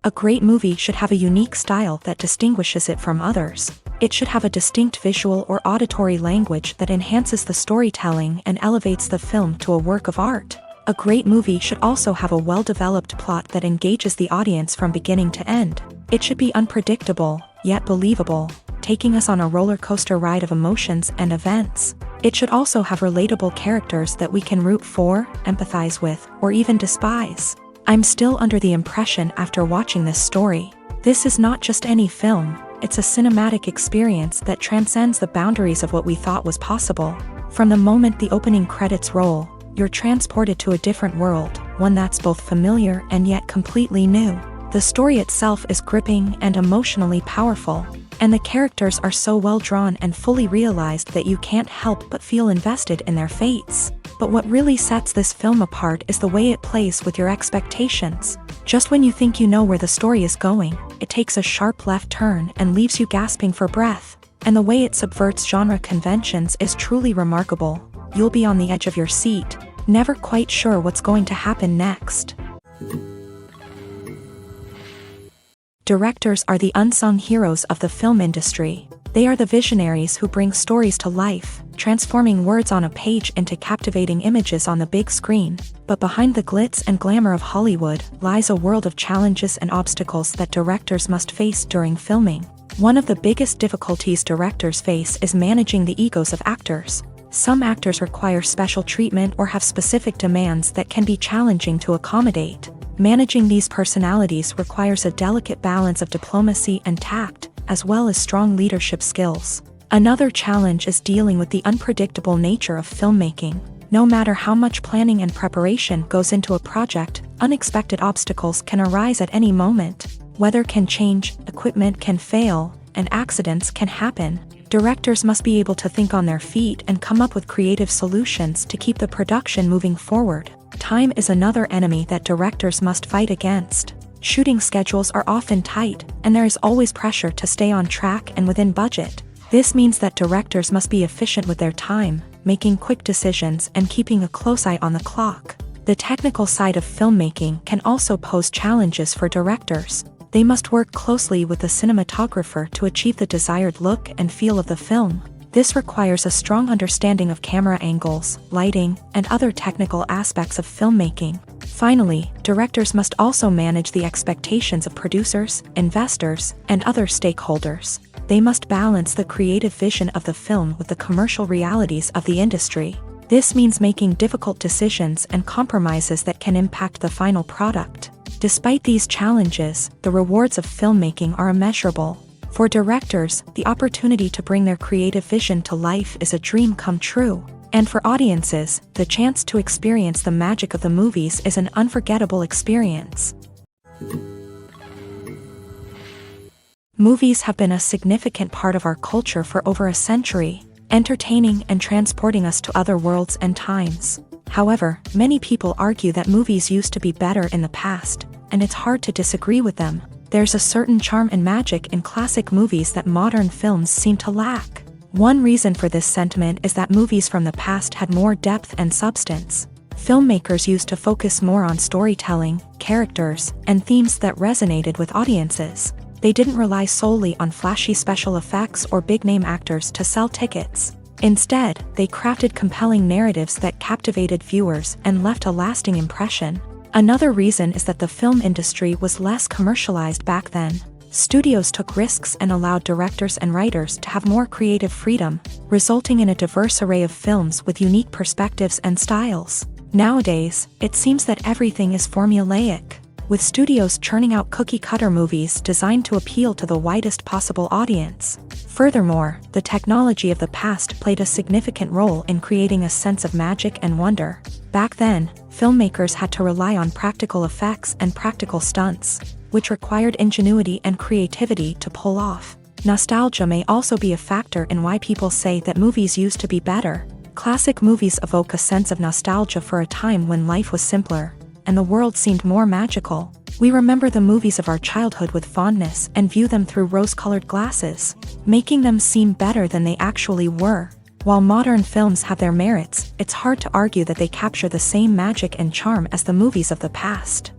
A great movie should have a unique style that distinguishes it from others. It should have a distinct visual or auditory language that enhances the storytelling and elevates the film to a work of art. A great movie should also have a well-developed plot that engages the audience from beginning to end. It should be unpredictable, yet believable, taking us on a roller coaster ride of emotions and events. It should also have relatable characters that we can root for, empathize with, or even despise. I'm still under the impression after watching this story. This is not just any film, it's a cinematic experience that transcends the boundaries of what we thought was possible. From the moment the opening credits roll, you're transported to a different world, one that's both familiar and yet completely new. The story itself is gripping and emotionally powerful, and the characters are so well drawn and fully realized that you can't help but feel invested in their fates. But what really sets this film apart is the way it plays with your expectations. Just when you think you know where the story is going, it takes a sharp left turn and leaves you gasping for breath. And the way it subverts genre conventions is truly remarkable. You'll be on the edge of your seat, never quite sure what's going to happen next. Directors are the unsung heroes of the film industry. They are the visionaries who bring stories to life, transforming words on a page into captivating images on the big screen. But behind the glitz and glamour of Hollywood lies a world of challenges and obstacles that directors must face during filming. One of the biggest difficulties directors face is managing the egos of actors. Some actors require special treatment or have specific demands that can be challenging to accommodate. Managing these personalities requires a delicate balance of diplomacy and tact, as well as strong leadership skills. Another challenge is dealing with the unpredictable nature of filmmaking. No matter how much planning and preparation goes into a project, unexpected obstacles can arise at any moment. Weather can change, equipment can fail, and accidents can happen. Directors must be able to think on their feet and come up with creative solutions to keep the production moving forward. Time is another enemy that directors must fight against. Shooting schedules are often tight, and there is always pressure to stay on track and within budget. This means that directors must be efficient with their time, making quick decisions and keeping a close eye on the clock. The technical side of filmmaking can also pose challenges for directors. They must work closely with the cinematographer to achieve the desired look and feel of the film. This requires a strong understanding of camera angles, lighting, and other technical aspects of filmmaking. Finally, directors must also manage the expectations of producers, investors, and other stakeholders. They must balance the creative vision of the film with the commercial realities of the industry. This means making difficult decisions and compromises that can impact the final product. Despite these challenges, the rewards of filmmaking are immeasurable. For directors, the opportunity to bring their creative vision to life is a dream come true. And for audiences, the chance to experience the magic of the movies is an unforgettable experience. Movies have been a significant part of our culture for over a century, entertaining and transporting us to other worlds and times. However, many people argue that movies used to be better in the past, and it's hard to disagree with them. There's a certain charm and magic in classic movies that modern films seem to lack. One reason for this sentiment is that movies from the past had more depth and substance. Filmmakers used to focus more on storytelling, characters, and themes that resonated with audiences. They didn't rely solely on flashy special effects or big-name actors to sell tickets. Instead, they crafted compelling narratives that captivated viewers and left a lasting impression. Another reason is that the film industry was less commercialized back then. Studios took risks and allowed directors and writers to have more creative freedom, resulting in a diverse array of films with unique perspectives and styles. Nowadays, it seems that everything is formulaic, with studios churning out cookie-cutter movies designed to appeal to the widest possible audience. Furthermore, the technology of the past played a significant role in creating a sense of magic and wonder. Back then, filmmakers had to rely on practical effects and practical stunts, which required ingenuity and creativity to pull off. Nostalgia may also be a factor in why people say that movies used to be better. Classic movies evoke a sense of nostalgia for a time when life was simpler, and the world seemed more magical. We remember the movies of our childhood with fondness and view them through rose-colored glasses, making them seem better than they actually were. While modern films have their merits, it's hard to argue that they capture the same magic and charm as the movies of the past.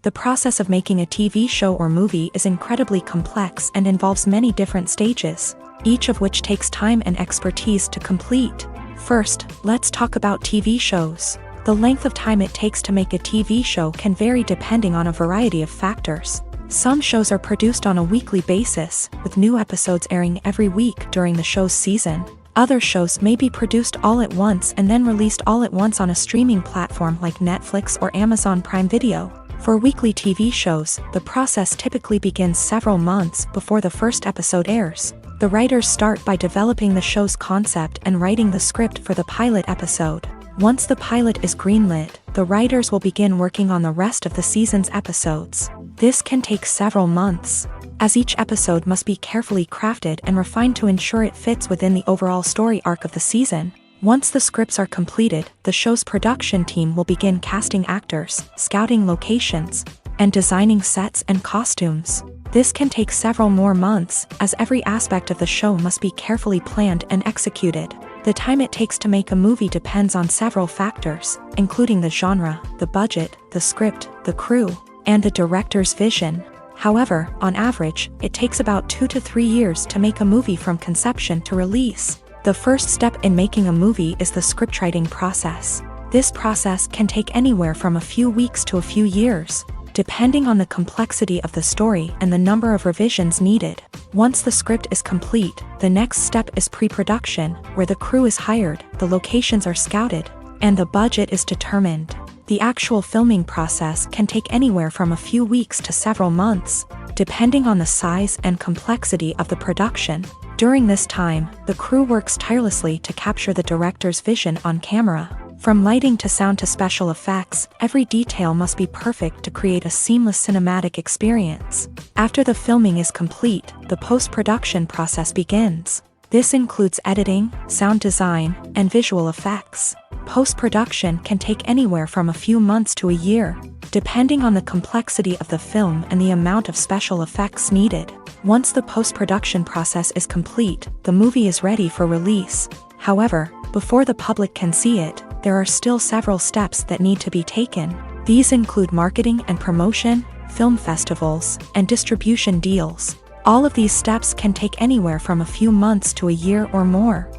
The process of making a TV show or movie is incredibly complex and involves many different stages, each of which takes time and expertise to complete. First, let's talk about TV shows. The length of time it takes to make a TV show can vary depending on a variety of factors. Some shows are produced on a weekly basis, with new episodes airing every week during the show's season. Other shows may be produced all at once and then released all at once on a streaming platform like Netflix or Amazon Prime Video. For weekly TV shows, the process typically begins several months before the first episode airs. The writers start by developing the show's concept and writing the script for the pilot episode. Once the pilot is greenlit, the writers will begin working on the rest of the season's episodes. This can take several months, as each episode must be carefully crafted and refined to ensure it fits within the overall story arc of the season. Once the scripts are completed, the show's production team will begin casting actors, scouting locations, and designing sets and costumes. This can take several more months, as every aspect of the show must be carefully planned and executed. The time it takes to make a movie depends on several factors, including the genre, the budget, the script, the crew, and the director's vision. However, on average, it takes about 2 to 3 years to make a movie from conception to release. The first step in making a movie is the scriptwriting process. This process can take anywhere from a few weeks to a few years, depending on the complexity of the story and the number of revisions needed. Once the script is complete, the next step is pre-production, where the crew is hired, the locations are scouted, and the budget is determined. The actual filming process can take anywhere from a few weeks to several months, depending on the size and complexity of the production. During this time, the crew works tirelessly to capture the director's vision on camera. From lighting to sound to special effects, every detail must be perfect to create a seamless cinematic experience. After the filming is complete, the post-production process begins. This includes editing, sound design, and visual effects. Post-production can take anywhere from a few months to a year, depending on the complexity of the film and the amount of special effects needed. Once the post-production process is complete, the movie is ready for release. However, before the public can see it, there are still several steps that need to be taken. These include marketing and promotion, film festivals, and distribution deals. All of these steps can take anywhere from a few months to a year or more.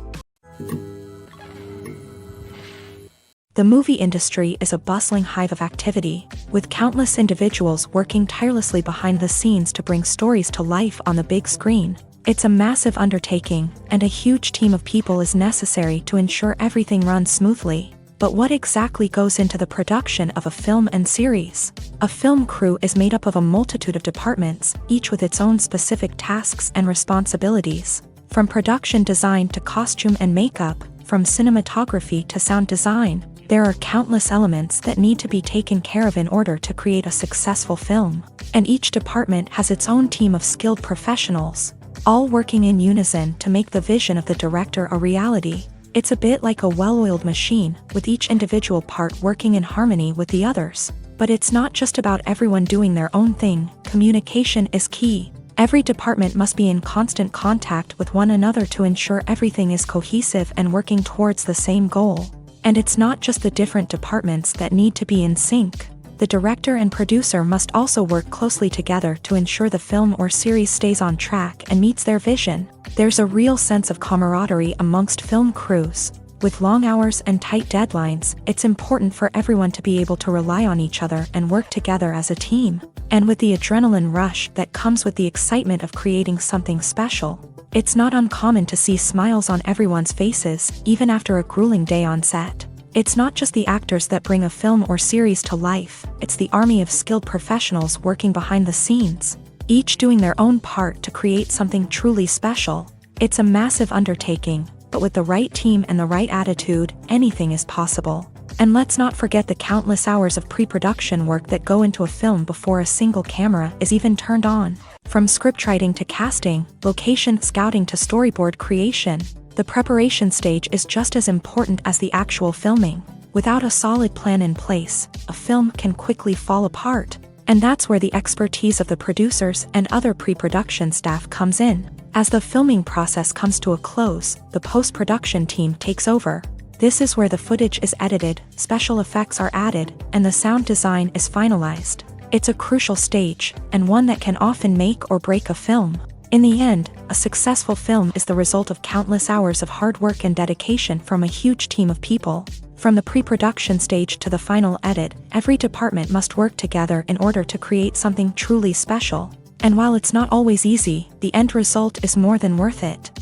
The movie industry is a bustling hive of activity, with countless individuals working tirelessly behind the scenes to bring stories to life on the big screen. It's a massive undertaking, and a huge team of people is necessary to ensure everything runs smoothly. But what exactly goes into the production of a film and series? A film crew is made up of a multitude of departments, each with its own specific tasks and responsibilities. From production design to costume and makeup, from cinematography to sound design, there are countless elements that need to be taken care of in order to create a successful film. And each department has its own team of skilled professionals, all working in unison to make the vision of the director a reality. It's a bit like a well-oiled machine, with each individual part working in harmony with the others. But it's not just about everyone doing their own thing. Communication is key. Every department must be in constant contact with one another to ensure everything is cohesive and working towards the same goal. And it's not just the different departments that need to be in sync. The director and producer must also work closely together to ensure the film or series stays on track and meets their vision. There's a real sense of camaraderie amongst film crews. With long hours and tight deadlines, it's important for everyone to be able to rely on each other and work together as a team. And with the adrenaline rush that comes with the excitement of creating something special, it's not uncommon to see smiles on everyone's faces, even after a grueling day on set. It's not just the actors that bring a film or series to life, it's the army of skilled professionals working behind the scenes, each doing their own part to create something truly special. It's a massive undertaking, but with the right team and the right attitude, anything is possible. And let's not forget the countless hours of pre-production work that go into a film before a single camera is even turned on. From scriptwriting to casting, location scouting to storyboard creation, the preparation stage is just as important as the actual filming. Without a solid plan in place, a film can quickly fall apart. And that's where the expertise of the producers and other pre-production staff comes in. As the filming process comes to a close, the post-production team takes over. This is where the footage is edited, special effects are added, and the sound design is finalized. It's a crucial stage, and one that can often make or break a film. In the end, a successful film is the result of countless hours of hard work and dedication from a huge team of people. From the pre-production stage to the final edit, every department must work together in order to create something truly special. And while it's not always easy, the end result is more than worth it.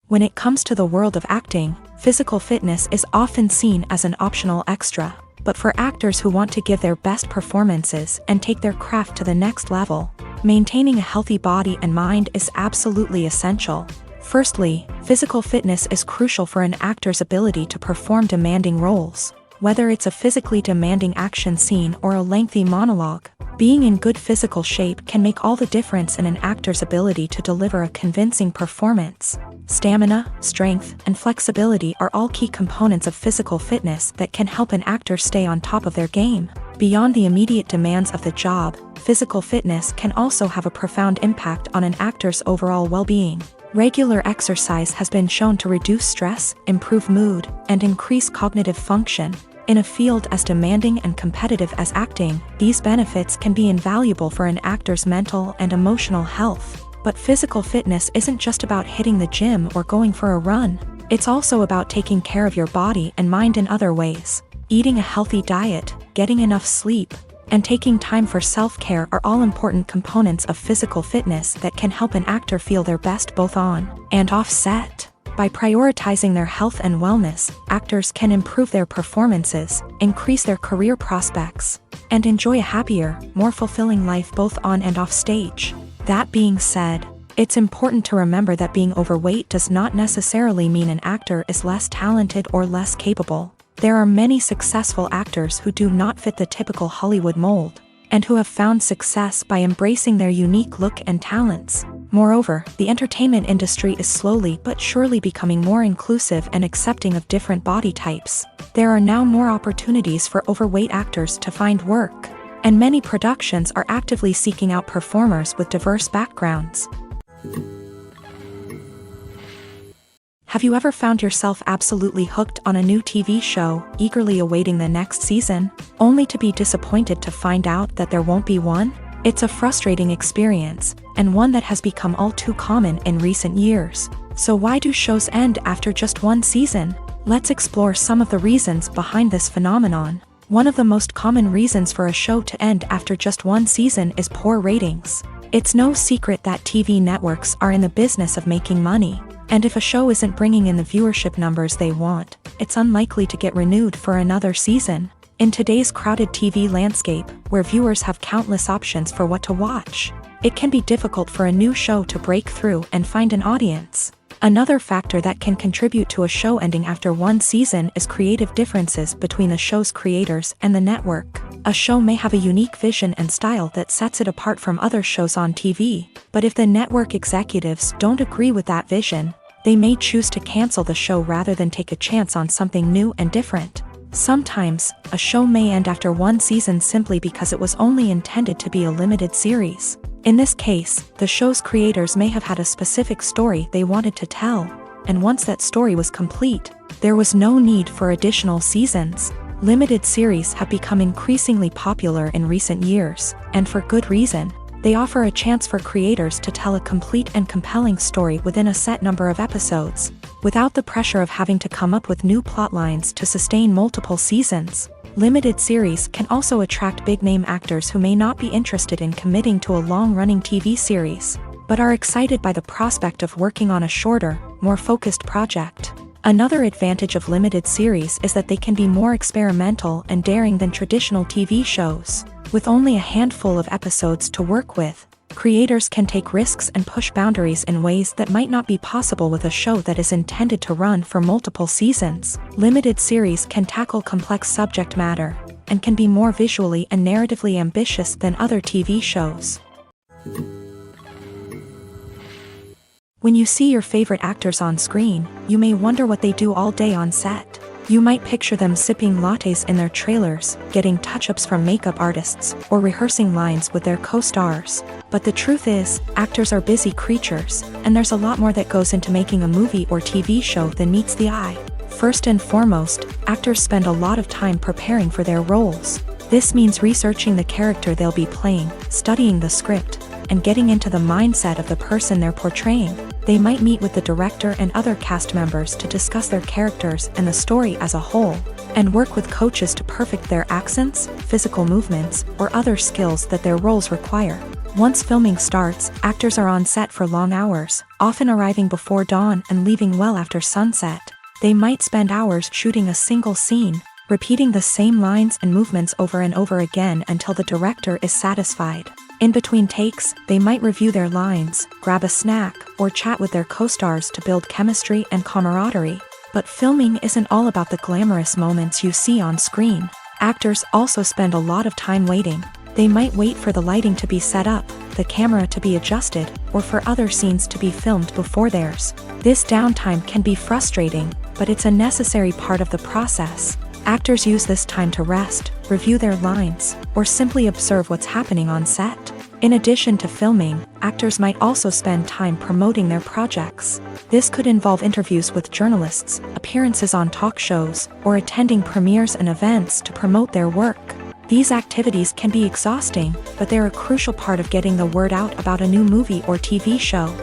When it comes to the world of acting, physical fitness is often seen as an optional extra. But for actors who want to give their best performances and take their craft to the next level, maintaining a healthy body and mind is absolutely essential. Firstly, physical fitness is crucial for an actor's ability to perform demanding roles. Whether it's a physically demanding action scene or a lengthy monologue, being in good physical shape can make all the difference in an actor's ability to deliver a convincing performance. Stamina, strength, and flexibility are all key components of physical fitness that can help an actor stay on top of their game. Beyond the immediate demands of the job, physical fitness can also have a profound impact on an actor's overall well-being. Regular exercise has been shown to reduce stress, improve mood, and increase cognitive function. In a field as demanding and competitive as acting, these benefits can be invaluable for an actor's mental and emotional health. But physical fitness isn't just about hitting the gym or going for a run. It's also about taking care of your body and mind in other ways. Eating a healthy diet, getting enough sleep, and taking time for self-care are all important components of physical fitness that can help an actor feel their best both on and off set. By prioritizing their health and wellness, actors can improve their performances, increase their career prospects, and enjoy a happier, more fulfilling life both on and off stage. That being said, it's important to remember that being overweight does not necessarily mean an actor is less talented or less capable. There are many successful actors who do not fit the typical Hollywood mold, and who have found success by embracing their unique look and talents. Moreover, the entertainment industry is slowly but surely becoming more inclusive and accepting of different body types. There are now more opportunities for overweight actors to find work, and many productions are actively seeking out performers with diverse backgrounds. Have you ever found yourself absolutely hooked on a new TV show, eagerly awaiting the next season, only to be disappointed to find out that there won't be one? It's a frustrating experience, and one that has become all too common in recent years. So why do shows end after just one season? Let's explore some of the reasons behind this phenomenon. One of the most common reasons for a show to end after just one season is poor ratings. It's no secret that TV networks are in the business of making money. And if a show isn't bringing in the viewership numbers they want, it's unlikely to get renewed for another season. In today's crowded TV landscape, where viewers have countless options for what to watch, it can be difficult for a new show to break through and find an audience. Another factor that can contribute to a show ending after one season is creative differences between the show's creators and the network. A show may have a unique vision and style that sets it apart from other shows on TV, but if the network executives don't agree with that vision, they may choose to cancel the show rather than take a chance on something new and different. Sometimes, a show may end after one season simply because it was only intended to be a limited series. In this case, the show's creators may have had a specific story they wanted to tell, and once that story was complete, there was no need for additional seasons. Limited series have become increasingly popular in recent years, and for good reason. They offer a chance for creators to tell a complete and compelling story within a set number of episodes, without the pressure of having to come up with new plotlines to sustain multiple seasons. Limited series can also attract big-name actors who may not be interested in committing to a long-running TV series, but are excited by the prospect of working on a shorter, more focused project. Another advantage of limited series is that they can be more experimental and daring than traditional TV shows. With only a handful of episodes to work with, creators can take risks and push boundaries in ways that might not be possible with a show that is intended to run for multiple seasons. Limited series can tackle complex subject matter, and can be more visually and narratively ambitious than other TV shows. When you see your favorite actors on screen, you may wonder what they do all day on set. You might picture them sipping lattes in their trailers, getting touch-ups from makeup artists, or rehearsing lines with their co-stars. But the truth is, actors are busy creatures, and there's a lot more that goes into making a movie or TV show than meets the eye. First and foremost, actors spend a lot of time preparing for their roles. This means researching the character they'll be playing, studying the script, and getting into the mindset of the person they're portraying. They might meet with the director and other cast members to discuss their characters and the story as a whole, and work with coaches to perfect their accents, physical movements, or other skills that their roles require. Once filming starts, actors are on set for long hours, often arriving before dawn and leaving well after sunset. They might spend hours shooting a single scene, repeating the same lines and movements over and over again until the director is satisfied. In between takes, they might review their lines, grab a snack, or chat with their co-stars to build chemistry and camaraderie. But filming isn't all about the glamorous moments you see on screen. Actors also spend a lot of time waiting. They might wait for the lighting to be set up, the camera to be adjusted, or for other scenes to be filmed before theirs. This downtime can be frustrating, but it's a necessary part of the process. Actors use this time to rest, review their lines, or simply observe what's happening on set. In addition to filming, actors might also spend time promoting their projects. This could involve interviews with journalists, appearances on talk shows, or attending premieres and events to promote their work. These activities can be exhausting, but they're a crucial part of getting the word out about a new movie or TV show.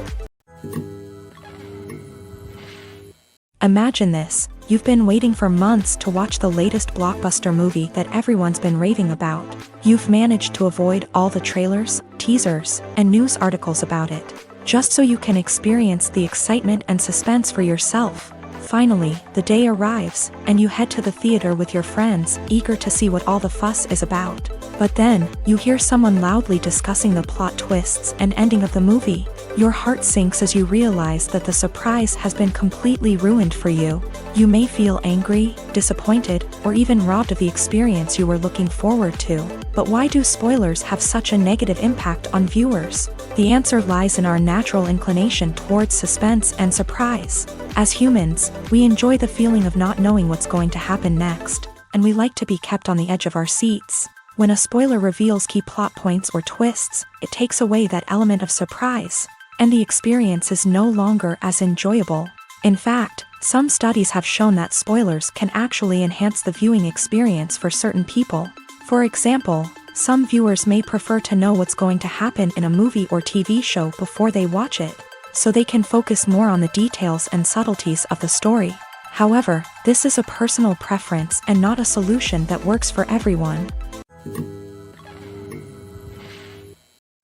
Imagine this. You've been waiting for months to watch the latest blockbuster movie that everyone's been raving about. You've managed to avoid all the trailers, teasers, and news articles about it, just so you can experience the excitement and suspense for yourself. Finally, the day arrives, and you head to the theater with your friends, eager to see what all the fuss is about. But then, you hear someone loudly discussing the plot twists and ending of the movie. Your heart sinks as you realize that the surprise has been completely ruined for you. You may feel angry, disappointed, or even robbed of the experience you were looking forward to. But why do spoilers have such a negative impact on viewers? The answer lies in our natural inclination towards suspense and surprise. As humans, we enjoy the feeling of not knowing what's going to happen next, and we like to be kept on the edge of our seats. When a spoiler reveals key plot points or twists, it takes away that element of surprise, and the experience is no longer as enjoyable. In fact, some studies have shown that spoilers can actually enhance the viewing experience for certain people. For example, some viewers may prefer to know what's going to happen in a movie or TV show before they watch it, so they can focus more on the details and subtleties of the story. However, this is a personal preference and not a solution that works for everyone.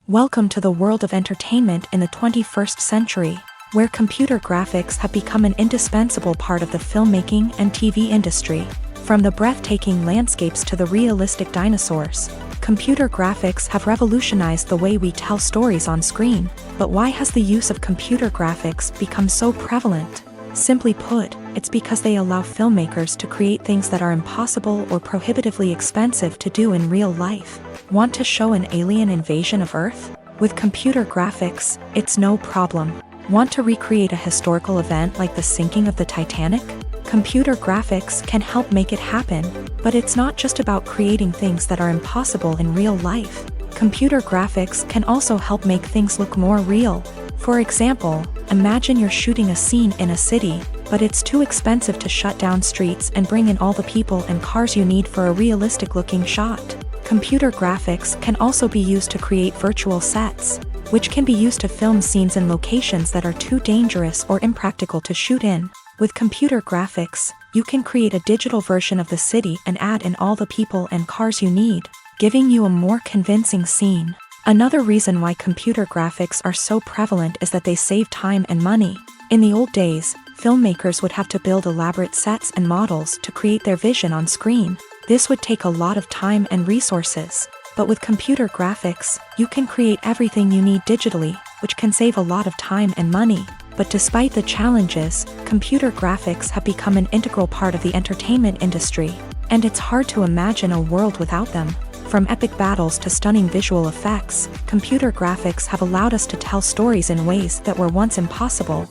Welcome to the world of entertainment in the 21st century, where computer graphics have become an indispensable part of the filmmaking and TV industry. From the breathtaking landscapes to the realistic dinosaurs, computer graphics have revolutionized the way we tell stories on screen. But why has the use of computer graphics become so prevalent? Simply put, it's because they allow filmmakers to create things that are impossible or prohibitively expensive to do in real life. Want to show an alien invasion of Earth? With computer graphics, it's no problem. Want to recreate a historical event like the sinking of the Titanic? Computer graphics can help make it happen, but it's not just about creating things that are impossible in real life. Computer graphics can also help make things look more real. For example, imagine you're shooting a scene in a city, but it's too expensive to shut down streets and bring in all the people and cars you need for a realistic-looking shot. Computer graphics can also be used to create virtual sets, which can be used to film scenes in locations that are too dangerous or impractical to shoot in. With computer graphics, you can create a digital version of the city and add in all the people and cars you need, giving you a more convincing scene. Another reason why computer graphics are so prevalent is that they save time and money. In the old days, filmmakers would have to build elaborate sets and models to create their vision on screen. This would take a lot of time and resources. But with computer graphics, you can create everything you need digitally, which can save a lot of time and money. But despite the challenges, computer graphics have become an integral part of the entertainment industry, and it's hard to imagine a world without them. From epic battles to stunning visual effects, computer graphics have allowed us to tell stories in ways that were once impossible.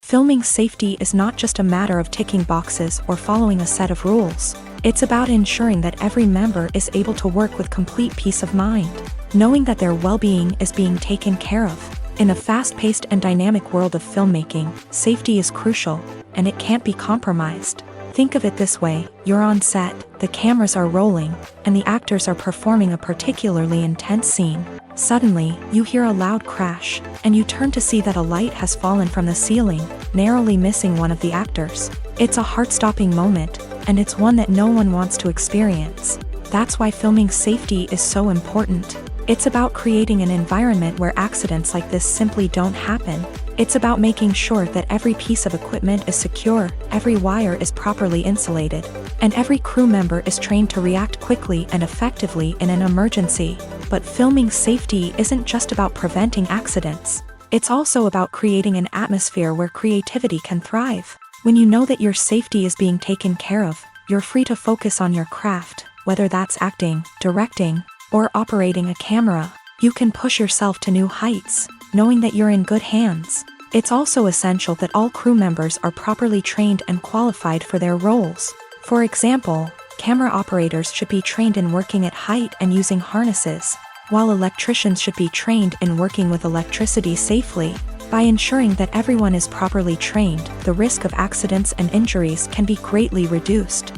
Filming safety is not just a matter of ticking boxes or following a set of rules. It's about ensuring that every member is able to work with complete peace of mind, knowing that their well-being is being taken care of. In a fast-paced and dynamic world of filmmaking, safety is crucial, and it can't be compromised. Think of it this way: you're on set, the cameras are rolling, and the actors are performing a particularly intense scene. Suddenly, you hear a loud crash, and you turn to see that a light has fallen from the ceiling, narrowly missing one of the actors. It's a heart-stopping moment, and it's one that no one wants to experience. That's why filming safety is so important. It's about creating an environment where accidents like this simply don't happen. It's about making sure that every piece of equipment is secure, every wire is properly insulated, and every crew member is trained to react quickly and effectively in an emergency. But filming safety isn't just about preventing accidents. It's also about creating an atmosphere where creativity can thrive. When you know that your safety is being taken care of, you're free to focus on your craft, whether that's acting, directing, or operating a camera. You can push yourself to new heights, knowing that you're in good hands. It's also essential that all crew members are properly trained and qualified for their roles. For example, camera operators should be trained in working at height and using harnesses, while electricians should be trained in working with electricity safely. By ensuring that everyone is properly trained, the risk of accidents and injuries can be greatly reduced.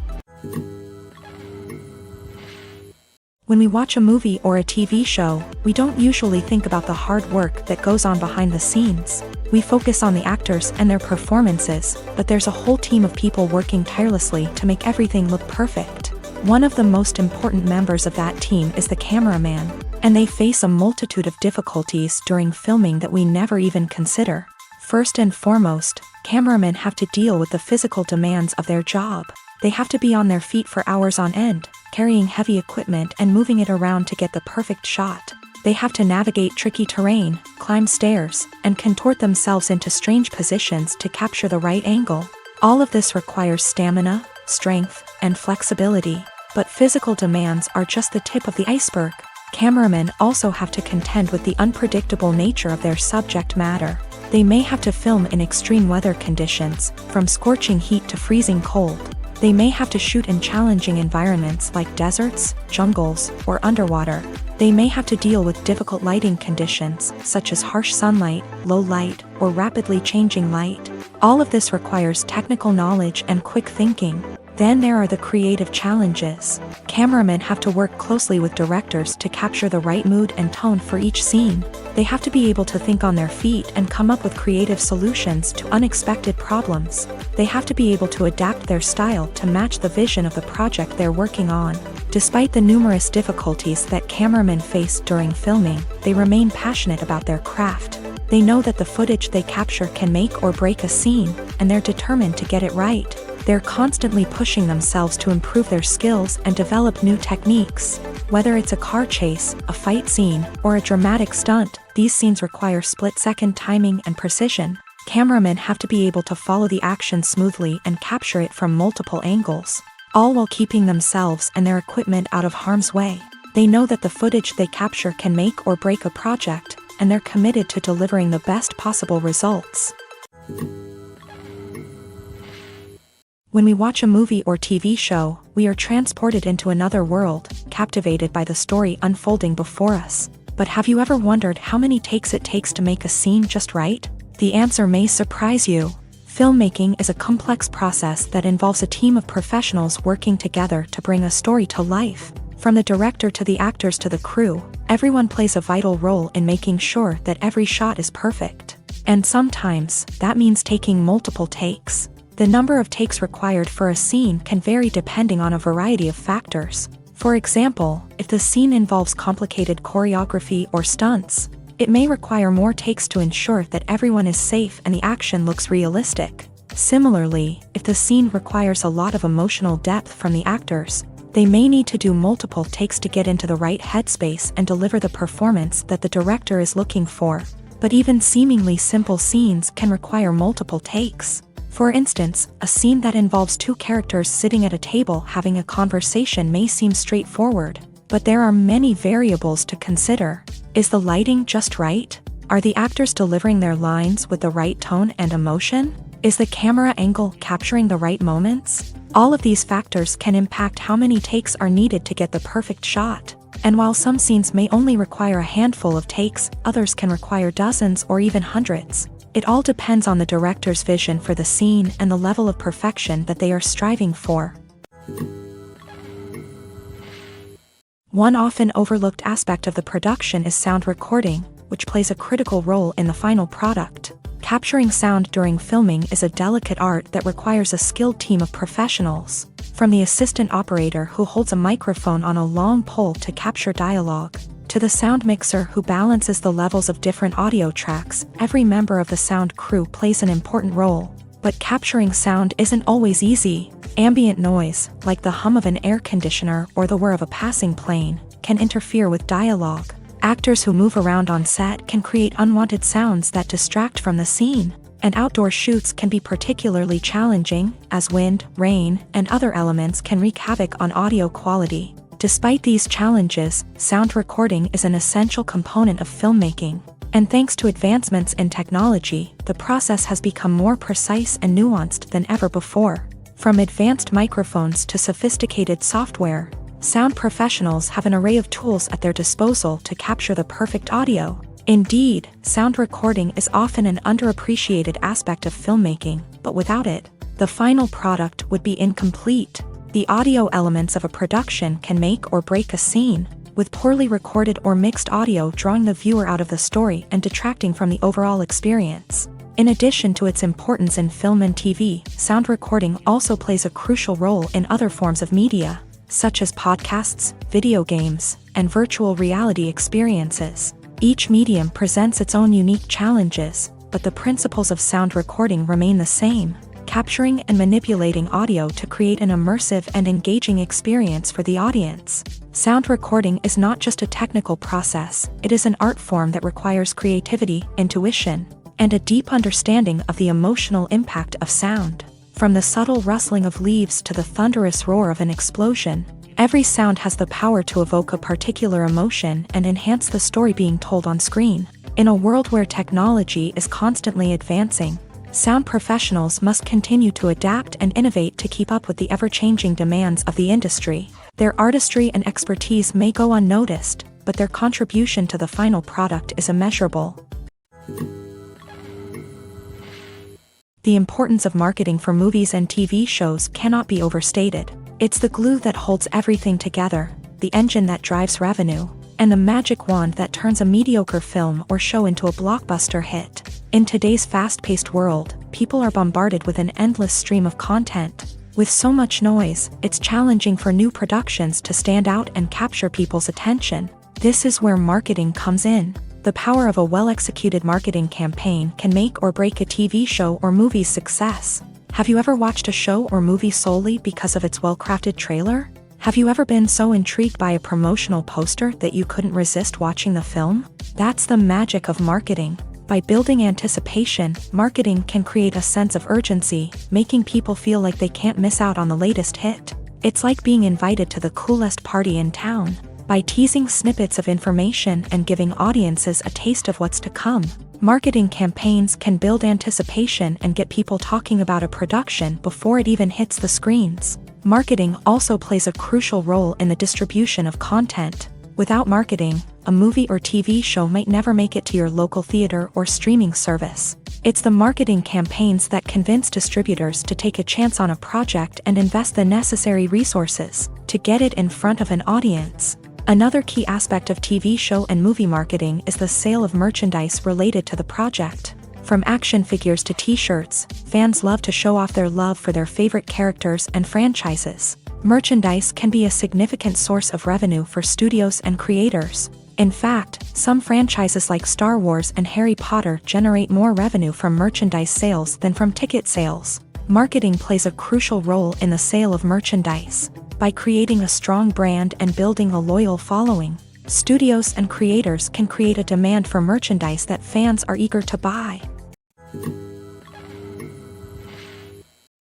When we watch a movie or a TV show, we don't usually think about the hard work that goes on behind the scenes. We focus on the actors and their performances, but there's a whole team of people working tirelessly to make everything look perfect. One of the most important members of that team is the cameraman, and they face a multitude of difficulties during filming that we never even consider. First and foremost, cameramen have to deal with the physical demands of their job. They have to be on their feet for hours on end, carrying heavy equipment and moving it around to get the perfect shot. They have to navigate tricky terrain, climb stairs, and contort themselves into strange positions to capture the right angle. All of this requires stamina, strength, and flexibility. But physical demands are just the tip of the iceberg. Cameramen also have to contend with the unpredictable nature of their subject matter. They may have to film in extreme weather conditions, from scorching heat to freezing cold. They may have to shoot in challenging environments like deserts, jungles, or underwater. They may have to deal with difficult lighting conditions, such as harsh sunlight, low light, or rapidly changing light. All of this requires technical knowledge and quick thinking. Then there are the creative challenges. Cameramen have to work closely with directors to capture the right mood and tone for each scene. They have to be able to think on their feet and come up with creative solutions to unexpected problems. They have to be able to adapt their style to match the vision of the project they're working on. Despite the numerous difficulties that cameramen face during filming, they remain passionate about their craft. They know that the footage they capture can make or break a scene, and they're determined to get it right. They're constantly pushing themselves to improve their skills and develop new techniques. Whether it's a car chase, a fight scene, or a dramatic stunt, these scenes require split-second timing and precision. Cameramen have to be able to follow the action smoothly and capture it from multiple angles, all while keeping themselves and their equipment out of harm's way. They know that the footage they capture can make or break a project, and they're committed to delivering the best possible results. When we watch a movie or TV show, we are transported into another world, captivated by the story unfolding before us. But have you ever wondered how many takes it takes to make a scene just right? The answer may surprise you. Filmmaking is a complex process that involves a team of professionals working together to bring a story to life. From the director to the actors to the crew, everyone plays a vital role in making sure that every shot is perfect. And sometimes, that means taking multiple takes. The number of takes required for a scene can vary depending on a variety of factors. For example, if the scene involves complicated choreography or stunts, it may require more takes to ensure that everyone is safe and the action looks realistic. Similarly, if the scene requires a lot of emotional depth from the actors, they may need to do multiple takes to get into the right headspace and deliver the performance that the director is looking for. But even seemingly simple scenes can require multiple takes. For instance, a scene that involves two characters sitting at a table having a conversation may seem straightforward, but there are many variables to consider. Is the lighting just right? Are the actors delivering their lines with the right tone and emotion? Is the camera angle capturing the right moments? All of these factors can impact how many takes are needed to get the perfect shot. And while some scenes may only require a handful of takes, others can require dozens or even hundreds. It all depends on the director's vision for the scene and the level of perfection that they are striving for. One often overlooked aspect of the production is sound recording, which plays a critical role in the final product. Capturing sound during filming is a delicate art that requires a skilled team of professionals. From the assistant operator who holds a microphone on a long pole to capture dialogue, to the sound mixer who balances the levels of different audio tracks, every member of the sound crew plays an important role. But capturing sound isn't always easy. Ambient noise, like the hum of an air conditioner or the whir of a passing plane, can interfere with dialogue. Actors who move around on set can create unwanted sounds that distract from the scene. And outdoor shoots can be particularly challenging, as wind, rain, and other elements can wreak havoc on audio quality. Despite these challenges, sound recording is an essential component of filmmaking. And thanks to advancements in technology, the process has become more precise and nuanced than ever before. From advanced microphones to sophisticated software, sound professionals have an array of tools at their disposal to capture the perfect audio. Indeed, sound recording is often an underappreciated aspect of filmmaking, but without it, the final product would be incomplete. The audio elements of a production can make or break a scene, with poorly recorded or mixed audio drawing the viewer out of the story and detracting from the overall experience. In addition to its importance in film and TV, sound recording also plays a crucial role in other forms of media, such as podcasts, video games, and virtual reality experiences. Each medium presents its own unique challenges, but the principles of sound recording remain the same, capturing and manipulating audio to create an immersive and engaging experience for the audience. Sound recording is not just a technical process, it is an art form that requires creativity, intuition, and a deep understanding of the emotional impact of sound. From the subtle rustling of leaves to the thunderous roar of an explosion, every sound has the power to evoke a particular emotion and enhance the story being told on screen. In a world where technology is constantly advancing, sound professionals must continue to adapt and innovate to keep up with the ever-changing demands of the industry. Their artistry and expertise may go unnoticed, but their contribution to the final product is immeasurable. The importance of marketing for movies and TV shows cannot be overstated. It's the glue that holds everything together, the engine that drives revenue, and the magic wand that turns a mediocre film or show into a blockbuster hit. In today's fast-paced world, people are bombarded with an endless stream of content. With so much noise, it's challenging for new productions to stand out and capture people's attention. This is where marketing comes in. The power of a well-executed marketing campaign can make or break a TV show or movie's success. Have you ever watched a show or movie solely because of its well-crafted trailer? Have you ever been so intrigued by a promotional poster that you couldn't resist watching the film? That's the magic of marketing. By building anticipation, marketing can create a sense of urgency, making people feel like they can't miss out on the latest hit. It's like being invited to the coolest party in town. By teasing snippets of information and giving audiences a taste of what's to come, marketing campaigns can build anticipation and get people talking about a production before it even hits the screens. Marketing also plays a crucial role in the distribution of content. Without marketing, a movie or TV show might never make it to your local theater or streaming service. It's the marketing campaigns that convince distributors to take a chance on a project and invest the necessary resources to get it in front of an audience. Another key aspect of TV show and movie marketing is the sale of merchandise related to the project. From action figures to t-shirts, fans love to show off their love for their favorite characters and franchises. Merchandise can be a significant source of revenue for studios and creators. In fact, some franchises like Star Wars and Harry Potter generate more revenue from merchandise sales than from ticket sales. Marketing plays a crucial role in the sale of merchandise. By creating a strong brand and building a loyal following, studios and creators can create a demand for merchandise that fans are eager to buy.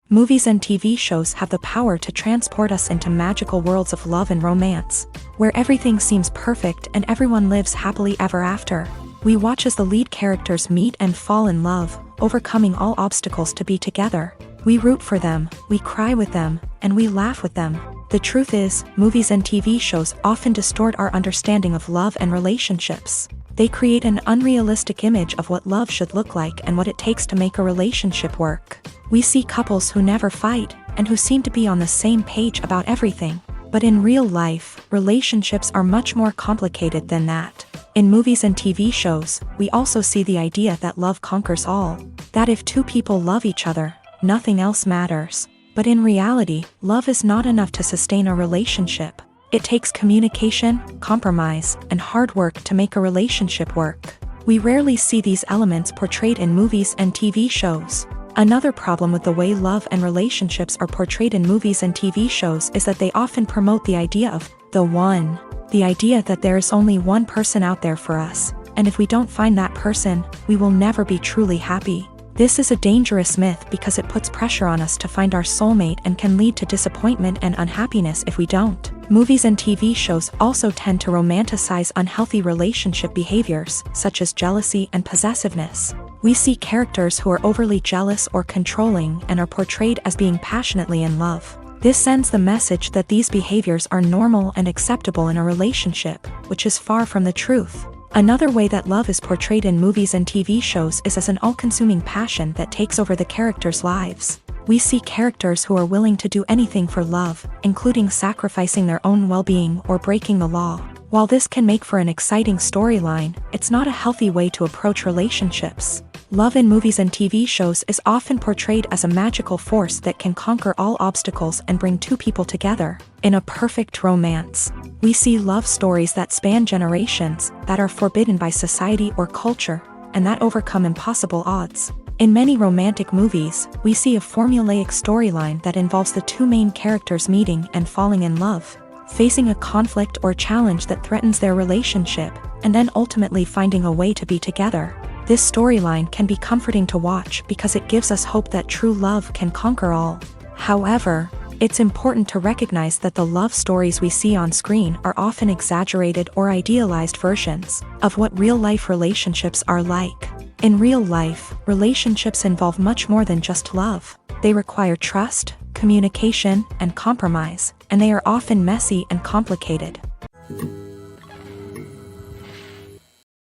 Movies and TV shows have the power to transport us into magical worlds of love and romance, where everything seems perfect and everyone lives happily ever after. We watch as the lead characters meet and fall in love, overcoming all obstacles to be together. We root for them, we cry with them, and we laugh with them. The truth is, movies and TV shows often distort our understanding of love and relationships. They create an unrealistic image of what love should look like and what it takes to make a relationship work. We see couples who never fight, and who seem to be on the same page about everything. But in real life, relationships are much more complicated than that. In movies and TV shows, we also see the idea that love conquers all. That if two people love each other, nothing else matters. But in reality, love is not enough to sustain a relationship. It takes communication, compromise, and hard work to make a relationship work. We rarely see these elements portrayed in movies and TV shows. Another problem with the way love and relationships are portrayed in movies and TV shows is that they often promote the idea of the one. The idea that there is only one person out there for us, and if we don't find that person, we will never be truly happy. This is a dangerous myth because it puts pressure on us to find our soulmate and can lead to disappointment and unhappiness if we don't. Movies and TV shows also tend to romanticize unhealthy relationship behaviors, such as jealousy and possessiveness. We see characters who are overly jealous or controlling and are portrayed as being passionately in love. This sends the message that these behaviors are normal and acceptable in a relationship, which is far from the truth. Another way that love is portrayed in movies and TV shows is as an all-consuming passion that takes over the characters' lives. We see characters who are willing to do anything for love, including sacrificing their own well-being or breaking the law. While this can make for an exciting storyline, it's not a healthy way to approach relationships. Love in movies and TV shows is often portrayed as a magical force that can conquer all obstacles and bring two people together. In a perfect romance, we see love stories that span generations, that are forbidden by society or culture, and that overcome impossible odds. In many romantic movies, we see a formulaic storyline that involves the two main characters meeting and falling in love, facing a conflict or challenge that threatens their relationship, and then ultimately finding a way to be together. This storyline can be comforting to watch because it gives us hope that true love can conquer all. However, it's important to recognize that the love stories we see on screen are often exaggerated or idealized versions of what real-life relationships are like. In real life, relationships involve much more than just love. They require trust, communication, and compromise, and they are often messy and complicated.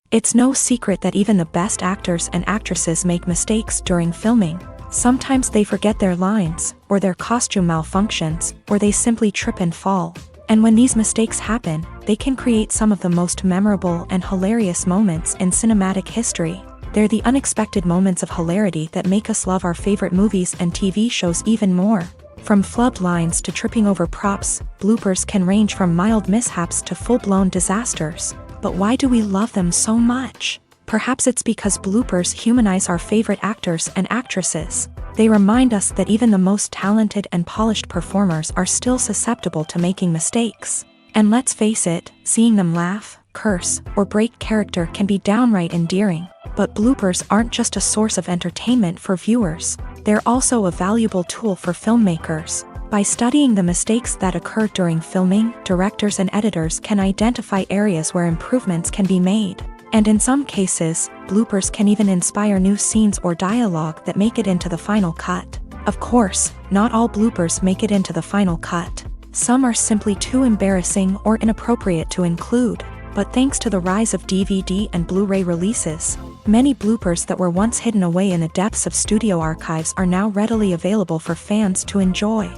It's no secret that even the best actors and actresses make mistakes during filming. Sometimes they forget their lines, or their costume malfunctions, or they simply trip and fall. And when these mistakes happen, they can create some of the most memorable and hilarious moments in cinematic history. They're the unexpected moments of hilarity that make us love our favorite movies and TV shows even more. From flubbed lines to tripping over props, bloopers can range from mild mishaps to full-blown disasters. But why do we love them so much? Perhaps it's because bloopers humanize our favorite actors and actresses. They remind us that even the most talented and polished performers are still susceptible to making mistakes. And let's face it, seeing them laugh, curse, or break character can be downright endearing. But bloopers aren't just a source of entertainment for viewers. They're also a valuable tool for filmmakers. By studying the mistakes that occur during filming, directors and editors can identify areas where improvements can be made. And in some cases, bloopers can even inspire new scenes or dialogue that make it into the final cut. Of course, not all bloopers make it into the final cut. Some are simply too embarrassing or inappropriate to include. But thanks to the rise of DVD and Blu-ray releases, many bloopers that were once hidden away in the depths of studio archives are now readily available for fans to enjoy.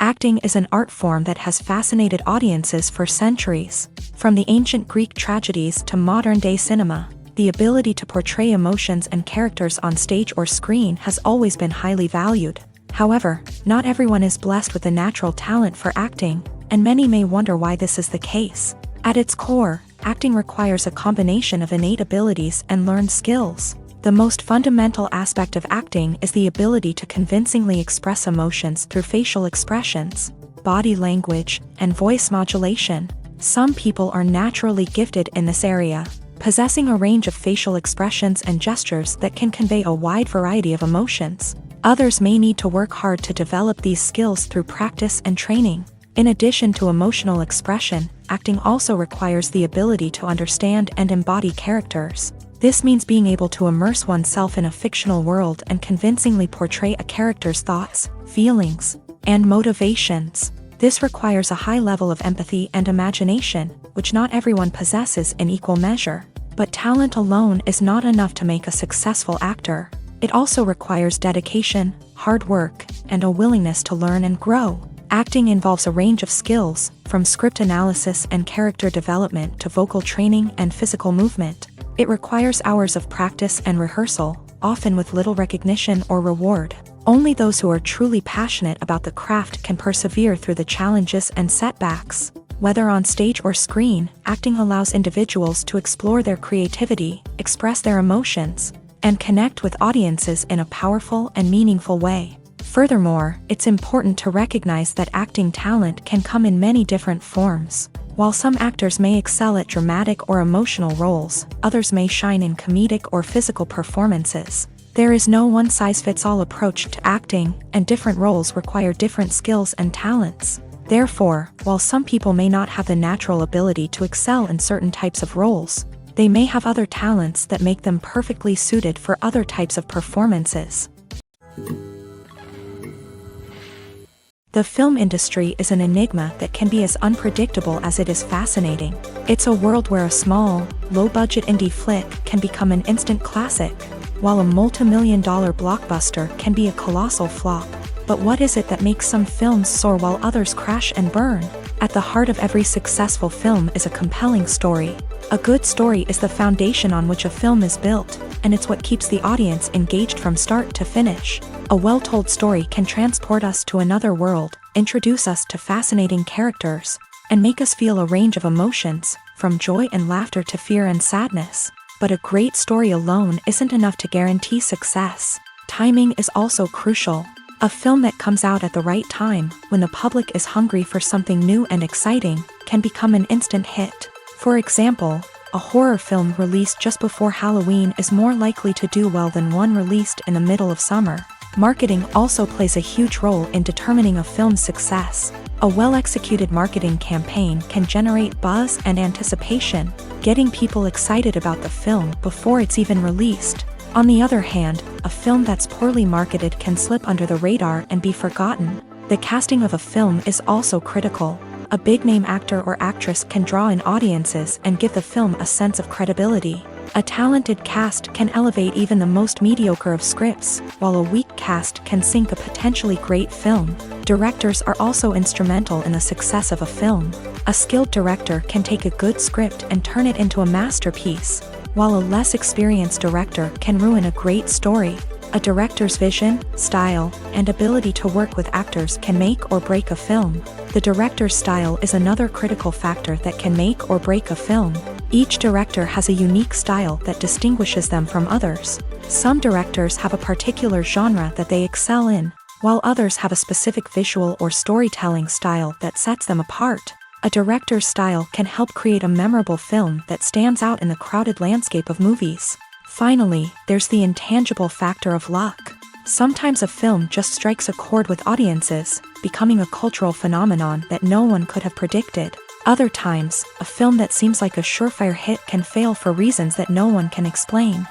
Acting is an art form that has fascinated audiences for centuries. From the ancient Greek tragedies to modern-day cinema, the ability to portray emotions and characters on stage or screen has always been highly valued. However, not everyone is blessed with a natural talent for acting, and many may wonder why this is the case. At its core, acting requires a combination of innate abilities and learned skills. The most fundamental aspect of acting is the ability to convincingly express emotions through facial expressions, body language, and voice modulation. Some people are naturally gifted in this area, possessing a range of facial expressions and gestures that can convey a wide variety of emotions. Others may need to work hard to develop these skills through practice and training. In addition to emotional expression, acting also requires the ability to understand and embody characters. This means being able to immerse oneself in a fictional world and convincingly portray a character's thoughts, feelings, and motivations. This requires a high level of empathy and imagination, which not everyone possesses in equal measure. But talent alone is not enough to make a successful actor. It also requires dedication, hard work, and a willingness to learn and grow. Acting involves a range of skills, from script analysis and character development to vocal training and physical movement. It requires hours of practice and rehearsal, often with little recognition or reward. Only those who are truly passionate about the craft can persevere through the challenges and setbacks. Whether on stage or screen, acting allows individuals to explore their creativity, express their emotions, and connect with audiences in a powerful and meaningful way. Furthermore, it's important to recognize that acting talent can come in many different forms. While some actors may excel at dramatic or emotional roles, others may shine in comedic or physical performances. There is no one-size-fits-all approach to acting, and different roles require different skills and talents. Therefore, while some people may not have the natural ability to excel in certain types of roles, they may have other talents that make them perfectly suited for other types of performances. The film industry is an enigma that can be as unpredictable as it is fascinating. It's a world where a small, low-budget indie flick can become an instant classic, while a multi-million-dollar blockbuster can be a colossal flop. But what is it that makes some films soar while others crash and burn? At the heart of every successful film is a compelling story. A good story is the foundation on which a film is built, and it's what keeps the audience engaged from start to finish. A well-told story can transport us to another world, introduce us to fascinating characters, and make us feel a range of emotions, from joy and laughter to fear and sadness. But a great story alone isn't enough to guarantee success. Timing is also crucial. A film that comes out at the right time, when the public is hungry for something new and exciting, can become an instant hit. For example, a horror film released just before Halloween is more likely to do well than one released in the middle of summer. Marketing also plays a huge role in determining a film's success. A well-executed marketing campaign can generate buzz and anticipation, getting people excited about the film before it's even released. On the other hand, a film that's poorly marketed can slip under the radar and be forgotten. The casting of a film is also critical. A big-name actor or actress can draw in audiences and give the film a sense of credibility. A talented cast can elevate even the most mediocre of scripts, while a weak cast can sink a potentially great film. Directors are also instrumental in the success of a film. A skilled director can take a good script and turn it into a masterpiece, while a less experienced director can ruin a great story. A director's vision, style, and ability to work with actors can make or break a film. The director's style is another critical factor that can make or break a film. Each director has a unique style that distinguishes them from others. Some directors have a particular genre that they excel in, while others have a specific visual or storytelling style that sets them apart. A director's style can help create a memorable film that stands out in the crowded landscape of movies. Finally, there's the intangible factor of luck. Sometimes a film just strikes a chord with audiences, becoming a cultural phenomenon that no one could have predicted. Other times, a film that seems like a surefire hit can fail for reasons that no one can explain.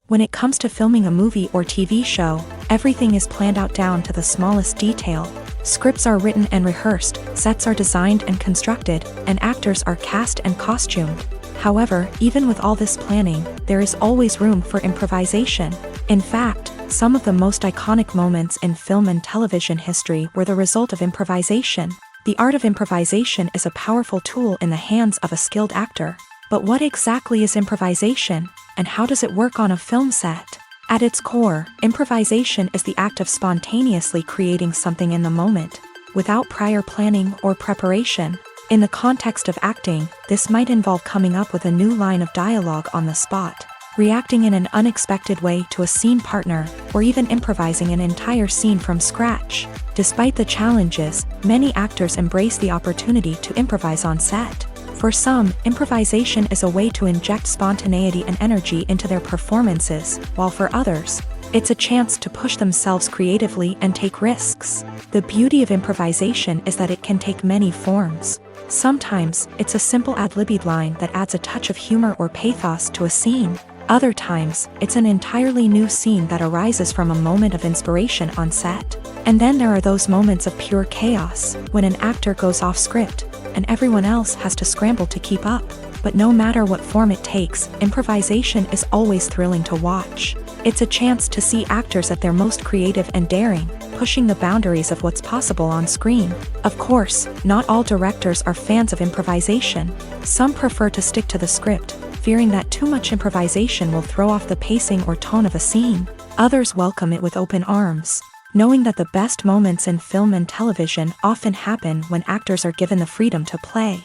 When it comes to filming a movie or TV show, everything is planned out down to the smallest detail. Scripts are written and rehearsed, sets are designed and constructed, and actors are cast and costumed. However, even with all this planning, there is always room for improvisation. In fact, some of the most iconic moments in film and television history were the result of improvisation. The art of improvisation is a powerful tool in the hands of a skilled actor. But what exactly is improvisation, and how does it work on a film set? At its core, improvisation is the act of spontaneously creating something in the moment, without prior planning or preparation. In the context of acting, this might involve coming up with a new line of dialogue on the spot, reacting in an unexpected way to a scene partner, or even improvising an entire scene from scratch. Despite the challenges, many actors embrace the opportunity to improvise on set. For some, improvisation is a way to inject spontaneity and energy into their performances, while for others, it's a chance to push themselves creatively and take risks. The beauty of improvisation is that it can take many forms. Sometimes, it's a simple ad-libbed line that adds a touch of humor or pathos to a scene. Other times, it's an entirely new scene that arises from a moment of inspiration on set. And then there are those moments of pure chaos, when an actor goes off script, and everyone else has to scramble to keep up. But no matter what form it takes, improvisation is always thrilling to watch. It's a chance to see actors at their most creative and daring, pushing the boundaries of what's possible on screen. Of course, not all directors are fans of improvisation. Some prefer to stick to the script, fearing that too much improvisation will throw off the pacing or tone of a scene. Others welcome it with open arms, knowing that the best moments in film and television often happen when actors are given the freedom to play.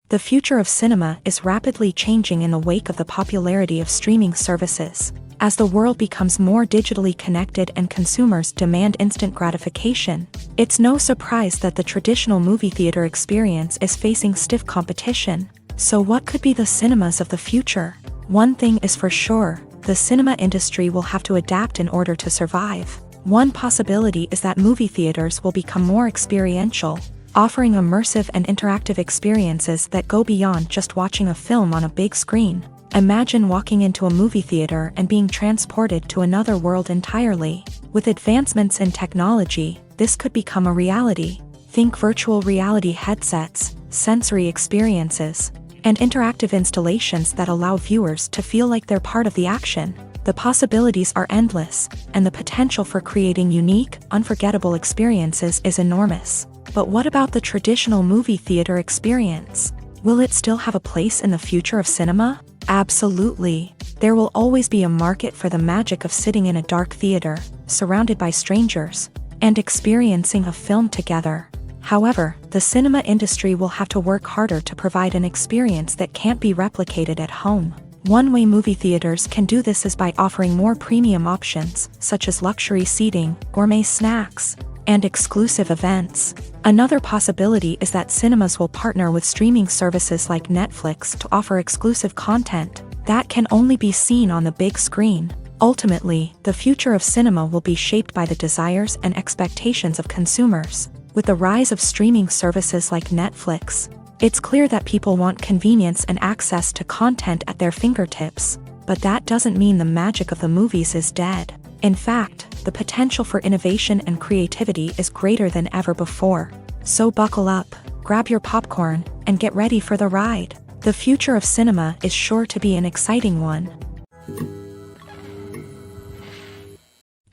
The future of cinema is rapidly changing in the wake of the popularity of streaming services. As the world becomes more digitally connected and consumers demand instant gratification, it's no surprise that the traditional movie theater experience is facing stiff competition. So what could be the cinemas of the future? One thing is for sure, the cinema industry will have to adapt in order to survive. One possibility is that movie theaters will become more experiential, offering immersive and interactive experiences that go beyond just watching a film on a big screen. Imagine walking into a movie theater and being transported to another world entirely. With advancements in technology, this could become a reality. Think virtual reality headsets, sensory experiences, and interactive installations that allow viewers to feel like they're part of the action. The possibilities are endless, and the potential for creating unique, unforgettable experiences is enormous. But what about the traditional movie theater experience? Will it still have a place in the future of cinema? Absolutely. There will always be a market for the magic of sitting in a dark theater, surrounded by strangers, and experiencing a film together. However, the cinema industry will have to work harder to provide an experience that can't be replicated at home. One way movie theaters can do this is by offering more premium options, such as luxury seating, gourmet snacks, and exclusive events. Another possibility is that cinemas will partner with streaming services like Netflix to offer exclusive content that can only be seen on the big screen. Ultimately, the future of cinema will be shaped by the desires and expectations of consumers. With the rise of streaming services like Netflix, it's clear that people want convenience and access to content at their fingertips. But that doesn't mean the magic of the movies is dead. In fact, the potential for innovation and creativity is greater than ever before. So buckle up, grab your popcorn, and get ready for the ride. The future of cinema is sure to be an exciting one.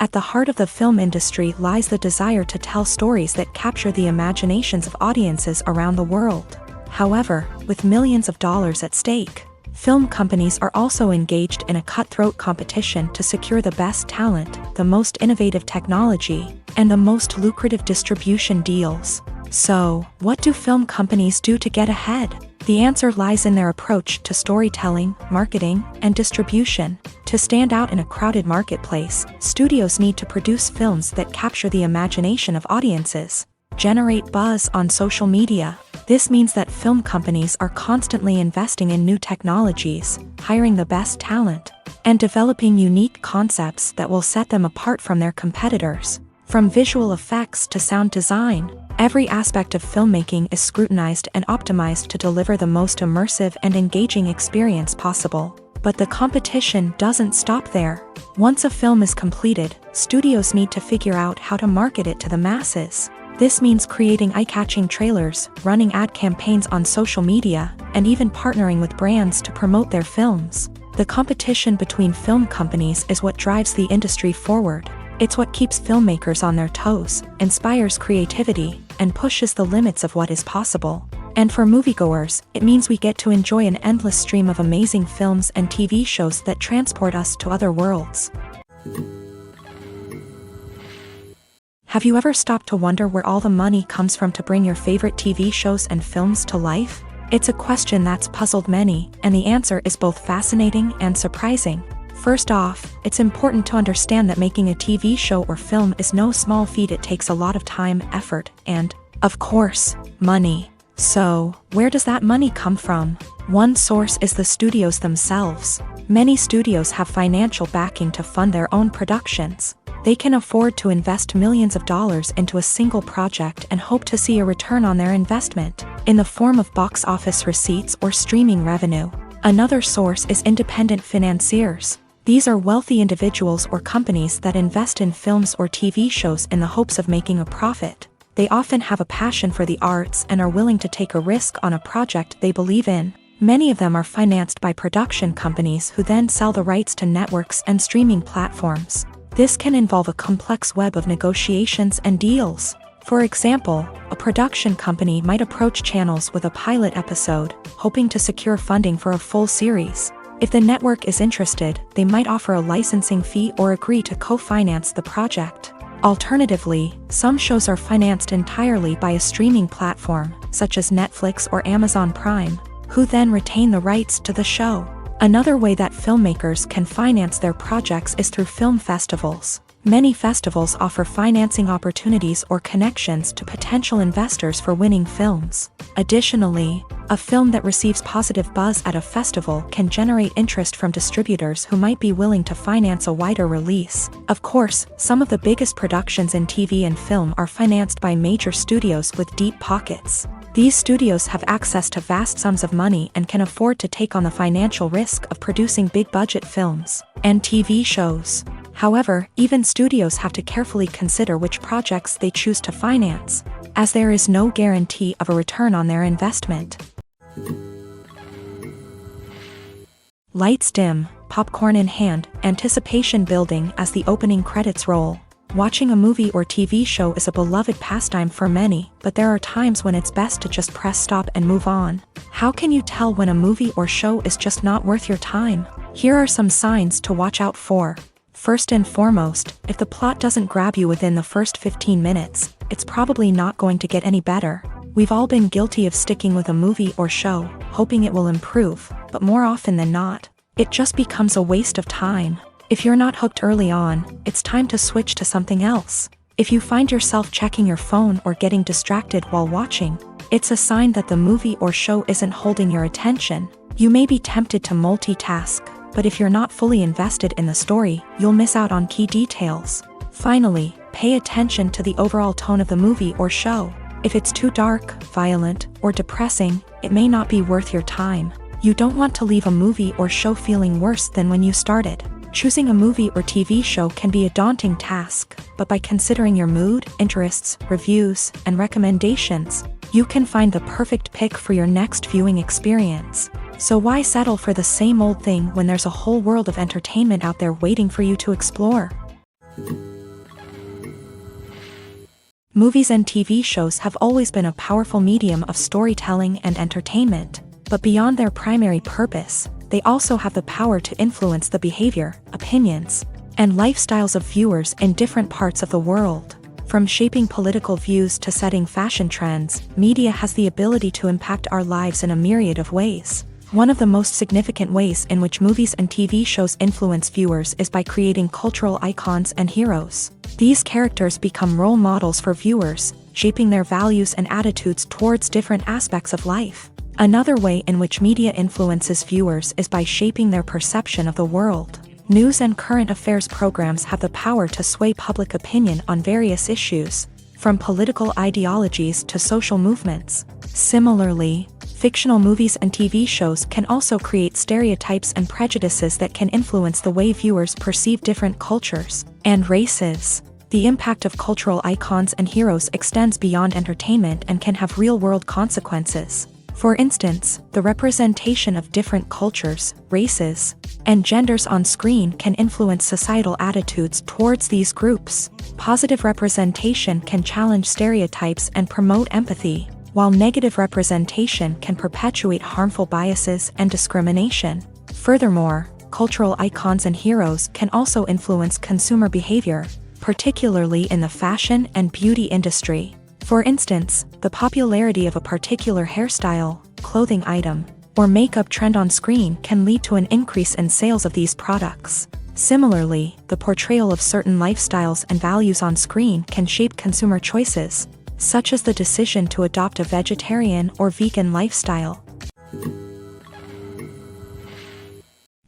At the heart of the film industry lies the desire to tell stories that capture the imaginations of audiences around the world. However, with millions of dollars at stake, film companies are also engaged in a cutthroat competition to secure the best talent, the most innovative technology, and the most lucrative distribution deals. So, what do film companies do to get ahead? The answer lies in their approach to storytelling, marketing, and distribution. To stand out in a crowded marketplace, studios need to produce films that capture the imagination of audiences, generate buzz on social media. This means that film companies are constantly investing in new technologies, hiring the best talent, and developing unique concepts that will set them apart from their competitors. From visual effects to sound design, every aspect of filmmaking is scrutinized and optimized to deliver the most immersive and engaging experience possible. But the competition doesn't stop there. Once a film is completed, studios need to figure out how to market it to the masses. This means creating eye-catching trailers, running ad campaigns on social media, and even partnering with brands to promote their films. The competition between film companies is what drives the industry forward. It's what keeps filmmakers on their toes, inspires creativity, and pushes the limits of what is possible. And for moviegoers, it means we get to enjoy an endless stream of amazing films and TV shows that transport us to other worlds. Have you ever stopped to wonder where all the money comes from to bring your favorite TV shows and films to life? It's a question that's puzzled many, and the answer is both fascinating and surprising. First off, it's important to understand that making a TV show or film is no small feat. It takes a lot of time, effort, and Of course, money. So, where does that money come from? One source is the studios themselves. Many studios have financial backing to fund their own productions. They can afford to invest millions of dollars into a single project and hope to see a return on their investment, in the form of box office receipts or streaming revenue. Another source is independent financiers. These are wealthy individuals or companies that invest in films or TV shows in the hopes of making a profit. They often have a passion for the arts and are willing to take a risk on a project they believe in. Many of them are financed by production companies who then sell the rights to networks and streaming platforms. This can involve a complex web of negotiations and deals. For example, a production company might approach channels with a pilot episode, hoping to secure funding for a full series. If the network is interested, they might offer a licensing fee or agree to co-finance the project. Alternatively, some shows are financed entirely by a streaming platform, such as Netflix or Amazon Prime, who then retain the rights to the show. Another way that filmmakers can finance their projects is through film festivals. Many festivals offer financing opportunities or connections to potential investors for winning films. Additionally, a film that receives positive buzz at a festival can generate interest from distributors who might be willing to finance a wider release. Of course, some of the biggest productions in TV and film are financed by major studios with deep pockets. These studios have access to vast sums of money and can afford to take on the financial risk of producing big-budget films and TV shows. However, even studios have to carefully consider which projects they choose to finance, as there is no guarantee of a return on their investment. Lights dim, popcorn in hand, anticipation building as the opening credits roll. Watching a movie or TV show is a beloved pastime for many, but there are times when it's best to just press stop and move on. How can you tell when a movie or show is just not worth your time? Here are some signs to watch out for. First and foremost, if the plot doesn't grab you within the first 15 minutes, it's probably not going to get any better. We've all been guilty of sticking with a movie or show, hoping it will improve, but more often than not, it just becomes a waste of time. If you're not hooked early on, it's time to switch to something else. If you find yourself checking your phone or getting distracted while watching, it's a sign that the movie or show isn't holding your attention. You may be tempted to multitask, but if you're not fully invested in the story, you'll miss out on key details. Finally, pay attention to the overall tone of the movie or show. If it's too dark, violent, or depressing, it may not be worth your time. You don't want to leave a movie or show feeling worse than when you started. Choosing a movie or TV show can be a daunting task, but by considering your mood, interests, reviews, and recommendations, you can find the perfect pick for your next viewing experience. So why settle for the same old thing when there's a whole world of entertainment out there waiting for you to explore? Movies and TV shows have always been a powerful medium of storytelling and entertainment, but beyond their primary purpose, they also have the power to influence the behavior, opinions, and lifestyles of viewers in different parts of the world. From shaping political views to setting fashion trends, media has the ability to impact our lives in a myriad of ways. One of the most significant ways in which movies and TV shows influence viewers is by creating cultural icons and heroes. These characters become role models for viewers, shaping their values and attitudes towards different aspects of life. Another way in which media influences viewers is by shaping their perception of the world. News and current affairs programs have the power to sway public opinion on various issues, from political ideologies to social movements. Similarly, fictional movies and TV shows can also create stereotypes and prejudices that can influence the way viewers perceive different cultures and races. The impact of cultural icons and heroes extends beyond entertainment and can have real-world consequences. For instance, the representation of different cultures, races, and genders on screen can influence societal attitudes towards these groups. Positive representation can challenge stereotypes and promote empathy, while negative representation can perpetuate harmful biases and discrimination. Furthermore, cultural icons and heroes can also influence consumer behavior, particularly in the fashion and beauty industry. For instance, the popularity of a particular hairstyle, clothing item, or makeup trend on screen can lead to an increase in sales of these products. Similarly, the portrayal of certain lifestyles and values on screen can shape consumer choices, such as the decision to adopt a vegetarian or vegan lifestyle.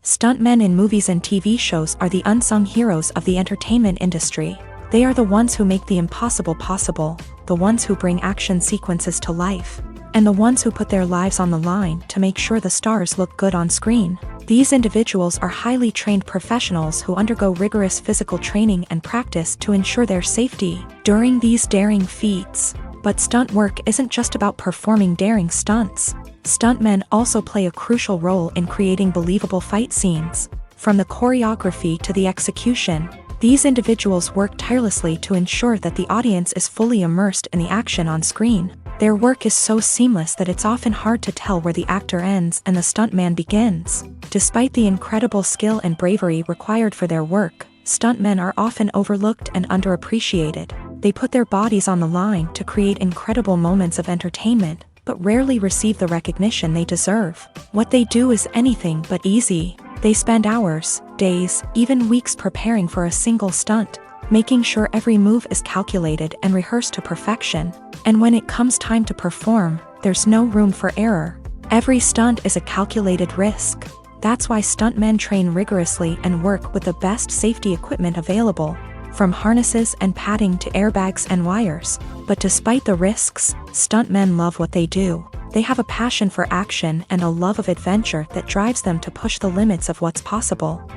Stuntmen in movies and TV shows are the unsung heroes of the entertainment industry. They are the ones who make the impossible possible, the ones who bring action sequences to life, and the ones who put their lives on the line to make sure the stars look good on screen. These individuals are highly trained professionals who undergo rigorous physical training and practice to ensure their safety during these daring feats. But stunt work isn't just about performing daring stunts. Stuntmen also play a crucial role in creating believable fight scenes. From the choreography to the execution, these individuals work tirelessly to ensure that the audience is fully immersed in the action on screen. Their work is so seamless that it's often hard to tell where the actor ends and the stuntman begins. Despite the incredible skill and bravery required for their work, stuntmen are often overlooked and underappreciated. They put their bodies on the line to create incredible moments of entertainment, but rarely receive the recognition they deserve. What they do is anything but easy. They spend hours, days, even weeks preparing for a single stunt, making sure every move is calculated and rehearsed to perfection. And when it comes time to perform, there's no room for error. Every stunt is a calculated risk. That's why stuntmen train rigorously and work with the best safety equipment available, from harnesses and padding to airbags and wires. But despite the risks, stuntmen love what they do. They have a passion for action and a love of adventure that drives them to push the limits of what's possible.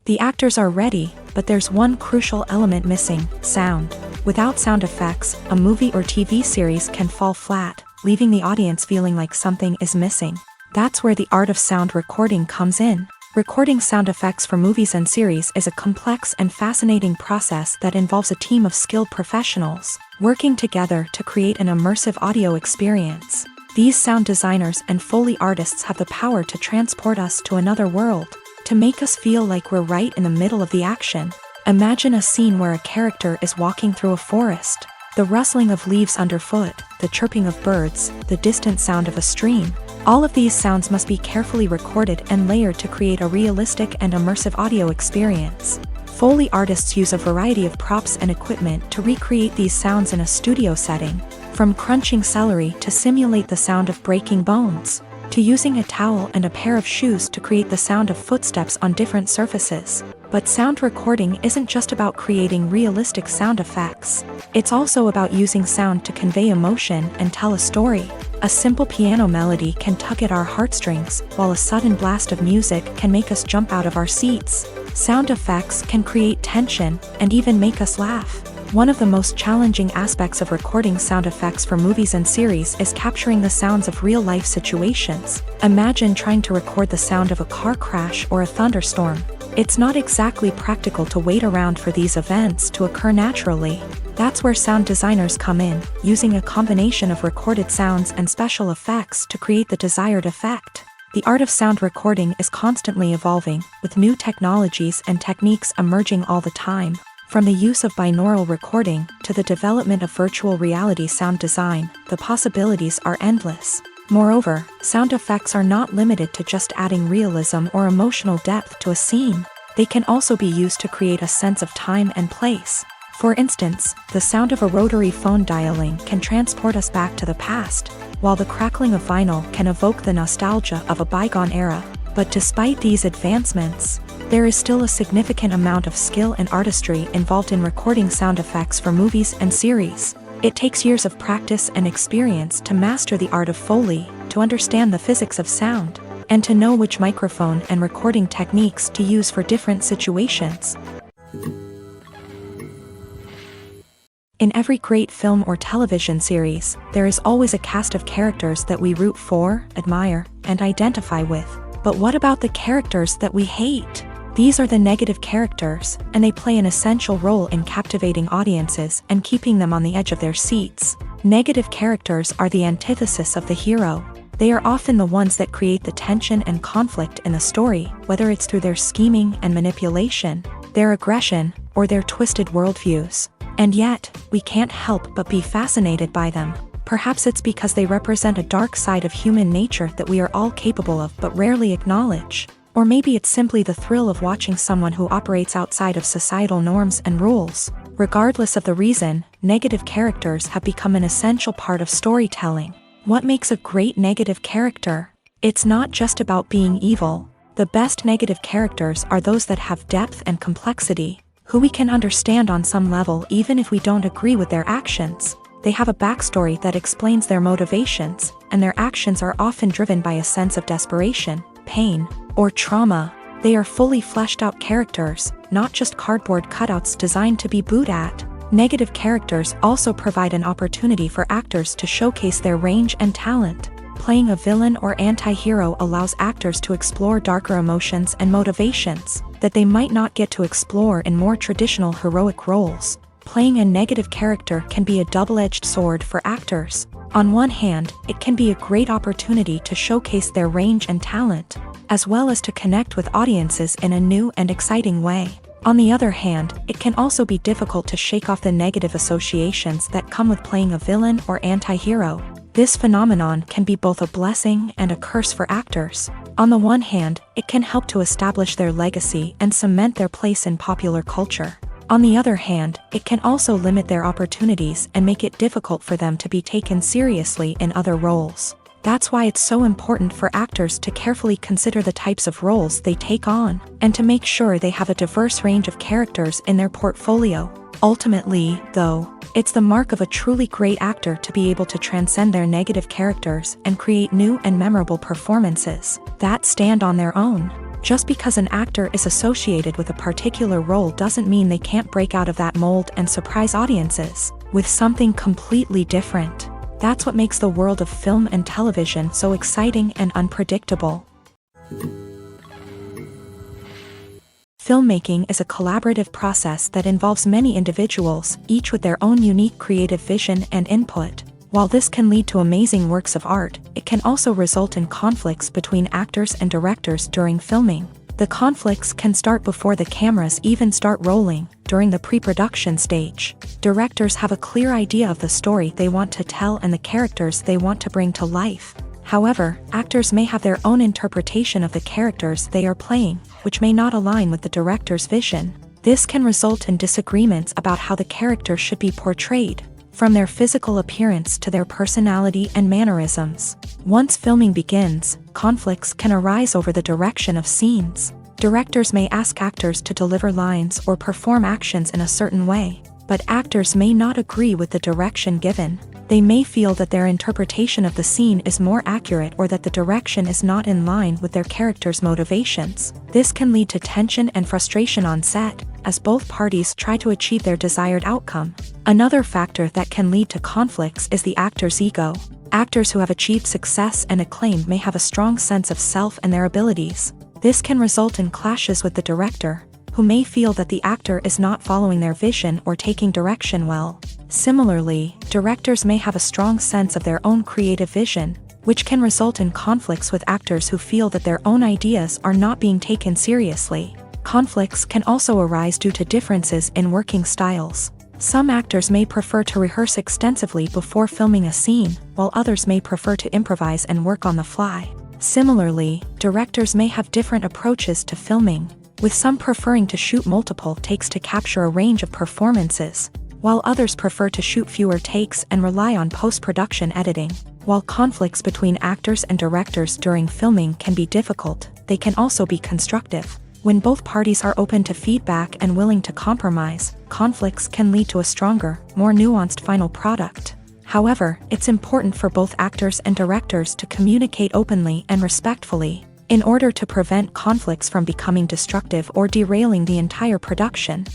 The actors are ready, but there's one crucial element missing: sound. Without sound effects, a movie or TV series can fall flat, leaving the audience feeling like something is missing. That's where the art of sound recording comes in. Recording sound effects for movies and series is a complex and fascinating process that involves a team of skilled professionals working together to create an immersive audio experience. These sound designers and Foley artists have the power to transport us to another world, to make us feel like we're right in the middle of the action. Imagine a scene where a character is walking through a forest. The rustling of leaves underfoot, the chirping of birds, the distant sound of a stream. All of these sounds must be carefully recorded and layered to create a realistic and immersive audio experience. Foley artists use a variety of props and equipment to recreate these sounds in a studio setting, from crunching celery to simulate the sound of breaking bones, to using a towel and a pair of shoes to create the sound of footsteps on different surfaces. But sound recording isn't just about creating realistic sound effects. It's also about using sound to convey emotion and tell a story. A simple piano melody can tug at our heartstrings, while a sudden blast of music can make us jump out of our seats. Sound effects can create tension and even make us laugh. One of the most challenging aspects of recording sound effects for movies and series is capturing the sounds of real-life situations. Imagine trying to record the sound of a car crash or a thunderstorm. It's not exactly practical to wait around for these events to occur naturally. That's where sound designers come in, using a combination of recorded sounds and special effects to create the desired effect. The art of sound recording is constantly evolving, with new technologies and techniques emerging all the time. From the use of binaural recording to the development of virtual reality sound design, the possibilities are endless. Moreover, sound effects are not limited to just adding realism or emotional depth to a scene. They can also be used to create a sense of time and place. For instance, the sound of a rotary phone dialing can transport us back to the past, while the crackling of vinyl can evoke the nostalgia of a bygone era. But despite these advancements, there is still a significant amount of skill and artistry involved in recording sound effects for movies and series. It takes years of practice and experience to master the art of Foley, to understand the physics of sound, and to know which microphone and recording techniques to use for different situations. In every great film or television series, there is always a cast of characters that we root for, admire, and identify with. But what about the characters that we hate? These are the negative characters, and they play an essential role in captivating audiences and keeping them on the edge of their seats. Negative characters are the antithesis of the hero. They are often the ones that create the tension and conflict in the story, whether it's through their scheming and manipulation, their aggression, or their twisted worldviews. And yet, we can't help but be fascinated by them. Perhaps it's because they represent a dark side of human nature that we are all capable of but rarely acknowledge. Or maybe it's simply the thrill of watching someone who operates outside of societal norms and rules. Regardless of the reason, negative characters have become an essential part of storytelling. What makes a great negative character? It's not just about being evil. The best negative characters are those that have depth and complexity, who we can understand on some level even if we don't agree with their actions. They have a backstory that explains their motivations, and their actions are often driven by a sense of desperation, pain, or trauma. They are fully fleshed out characters, not just cardboard cutouts designed to be booed at. Negative characters also provide an opportunity for actors to showcase their range and talent. Playing a villain or anti-hero allows actors to explore darker emotions and motivations that they might not get to explore in more traditional heroic roles. Playing a negative character can be a double-edged sword for actors. On one hand, it can be a great opportunity to showcase their range and talent, as well as to connect with audiences in a new and exciting way. On the other hand, it can also be difficult to shake off the negative associations that come with playing a villain or anti-hero. This phenomenon can be both a blessing and a curse for actors. On the one hand, it can help to establish their legacy and cement their place in popular culture. On the other hand, it can also limit their opportunities and make it difficult for them to be taken seriously in other roles. That's why it's so important for actors to carefully consider the types of roles they take on, and to make sure they have a diverse range of characters in their portfolio. Ultimately, though, it's the mark of a truly great actor to be able to transcend their negative characters and create new and memorable performances that stand on their own. Just because an actor is associated with a particular role doesn't mean they can't break out of that mold and surprise audiences with something completely different. That's what makes the world of film and television so exciting and unpredictable. Filmmaking is a collaborative process that involves many individuals, each with their own unique creative vision and input. While this can lead to amazing works of art, it can also result in conflicts between actors and directors during filming. The conflicts can start before the cameras even start rolling, during the pre-production stage. Directors have a clear idea of the story they want to tell and the characters they want to bring to life. However, actors may have their own interpretation of the characters they are playing, which may not align with the director's vision. This can result in disagreements about how the character should be portrayed, from their physical appearance to their personality and mannerisms. Once filming begins, conflicts can arise over the direction of scenes. Directors may ask actors to deliver lines or perform actions in a certain way, but actors may not agree with the direction given. They may feel that their interpretation of the scene is more accurate or that the direction is not in line with their character's motivations. This can lead to tension and frustration on set, as both parties try to achieve their desired outcome. Another factor that can lead to conflicts is the actor's ego. Actors who have achieved success and acclaim may have a strong sense of self and their abilities. This can result in clashes with the director, who may feel that the actor is not following their vision or taking direction well. Similarly, directors may have a strong sense of their own creative vision, which can result in conflicts with actors who feel that their own ideas are not being taken seriously. Conflicts can also arise due to differences in working styles. Some actors may prefer to rehearse extensively before filming a scene, while others may prefer to improvise and work on the fly. Similarly, directors may have different approaches to filming, with some preferring to shoot multiple takes to capture a range of performances, while others prefer to shoot fewer takes and rely on post-production editing. While conflicts between actors and directors during filming can be difficult, they can also be constructive. When both parties are open to feedback and willing to compromise, conflicts can lead to a stronger, more nuanced final product. However, it's important for both actors and directors to communicate openly and respectfully, in order to prevent conflicts from becoming destructive or derailing the entire production.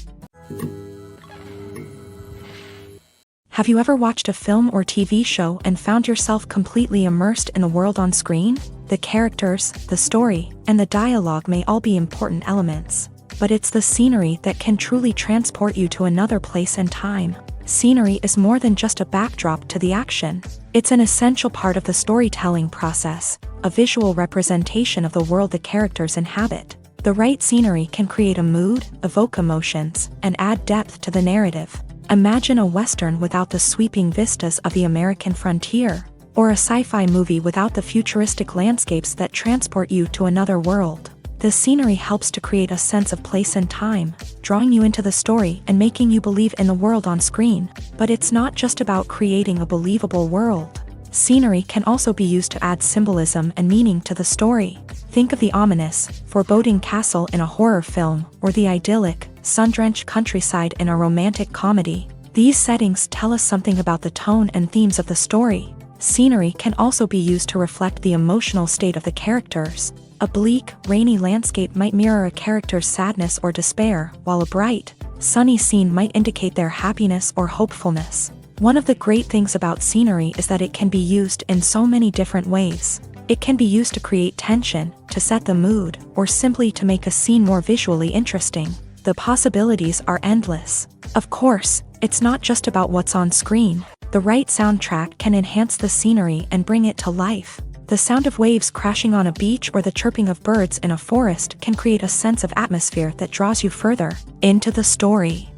Have you ever watched a film or TV show and found yourself completely immersed in the world on screen? The characters, the story, and the dialogue may all be important elements, but it's the scenery that can truly transport you to another place and time. Scenery is more than just a backdrop to the action. It's an essential part of the storytelling process, a visual representation of the world the characters inhabit. The right scenery can create a mood, evoke emotions, and add depth to the narrative. Imagine a Western without the sweeping vistas of the American frontier, or a sci-fi movie without the futuristic landscapes that transport you to another world. The scenery helps to create a sense of place and time, drawing you into the story and making you believe in the world on screen. But it's not just about creating a believable world. Scenery can also be used to add symbolism and meaning to the story. Think of the ominous, foreboding castle in a horror film, or the idyllic, sun-drenched countryside in a romantic comedy. These settings tell us something about the tone and themes of the story. Scenery can also be used to reflect the emotional state of the characters. A bleak, rainy landscape might mirror a character's sadness or despair, while a bright, sunny scene might indicate their happiness or hopefulness. One of the great things about scenery is that it can be used in so many different ways. It can be used to create tension, to set the mood, or simply to make a scene more visually interesting. The possibilities are endless. Of course, it's not just about what's on screen. The right soundtrack can enhance the scenery and bring it to life. The sound of waves crashing on a beach or the chirping of birds in a forest can create a sense of atmosphere that draws you further into the story.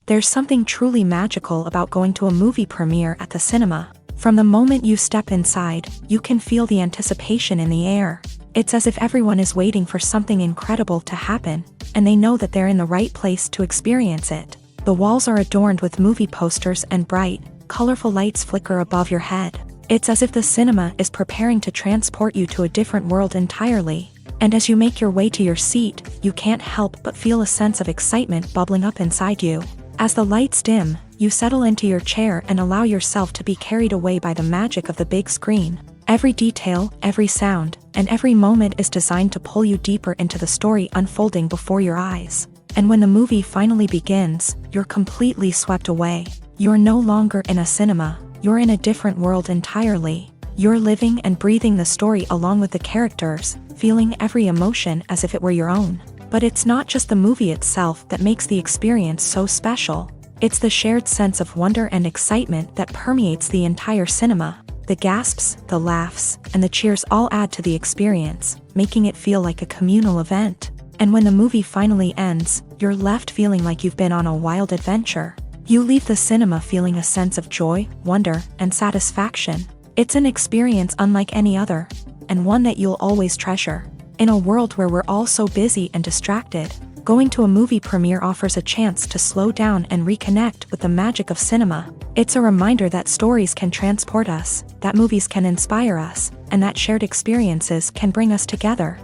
There's something truly magical about going to a movie premiere at the cinema. From the moment you step inside, you can feel the anticipation in the air. It's as if everyone is waiting for something incredible to happen, and they know that they're in the right place to experience it. The walls are adorned with movie posters and bright, colorful lights flicker above your head. It's as if the cinema is preparing to transport you to a different world entirely. And as you make your way to your seat, you can't help but feel a sense of excitement bubbling up inside you. As the lights dim, you settle into your chair and allow yourself to be carried away by the magic of the big screen. Every detail, every sound, and every moment is designed to pull you deeper into the story unfolding before your eyes. And when the movie finally begins, you're completely swept away. You're no longer in a cinema, you're in a different world entirely. You're living and breathing the story along with the characters, feeling every emotion as if it were your own. But it's not just the movie itself that makes the experience so special. It's the shared sense of wonder and excitement that permeates the entire cinema. The gasps, the laughs, and the cheers all add to the experience, making it feel like a communal event. And when the movie finally ends, you're left feeling like you've been on a wild adventure. You leave the cinema feeling a sense of joy, wonder, and satisfaction. It's an experience unlike any other, and one that you'll always treasure. In a world where we're all so busy and distracted, going to a movie premiere offers a chance to slow down and reconnect with the magic of cinema. It's a reminder that stories can transport us, that movies can inspire us, and that shared experiences can bring us together.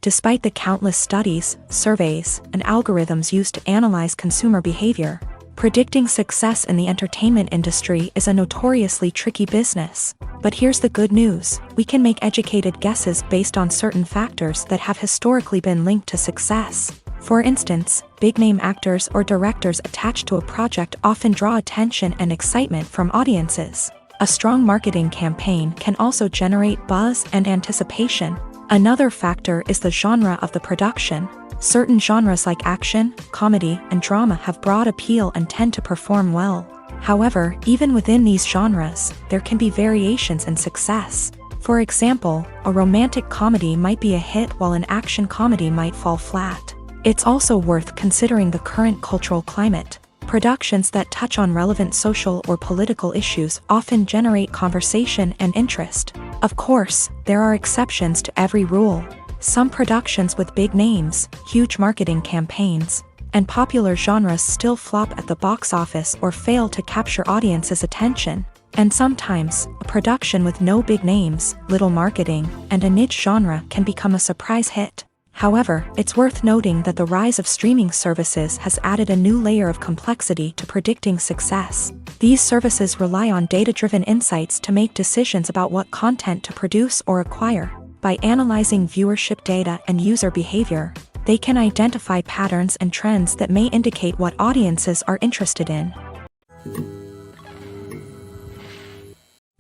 Despite the countless studies, surveys, and algorithms used to analyze consumer behavior, predicting success in the entertainment industry is a notoriously tricky business. But here's the good news: we can make educated guesses based on certain factors that have historically been linked to success. For instance, big-name actors or directors attached to a project often draw attention and excitement from audiences. A strong marketing campaign can also generate buzz and anticipation. Another factor is the genre of the production. Certain genres like action, comedy, and drama have broad appeal and tend to perform well. However, even within these genres, there can be variations in success. For example, a romantic comedy might be a hit while an action comedy might fall flat. It's also worth considering the current cultural climate. Productions that touch on relevant social or political issues often generate conversation and interest. Of course, there are exceptions to every rule. Some productions with big names, huge marketing campaigns, and popular genres still flop at the box office or fail to capture audiences' attention. And sometimes, a production with no big names, little marketing, and a niche genre can become a surprise hit. However, it's worth noting that the rise of streaming services has added a new layer of complexity to predicting success. These services rely on data-driven insights to make decisions about what content to produce or acquire. By analyzing viewership data and user behavior, they can identify patterns and trends that may indicate what audiences are interested in.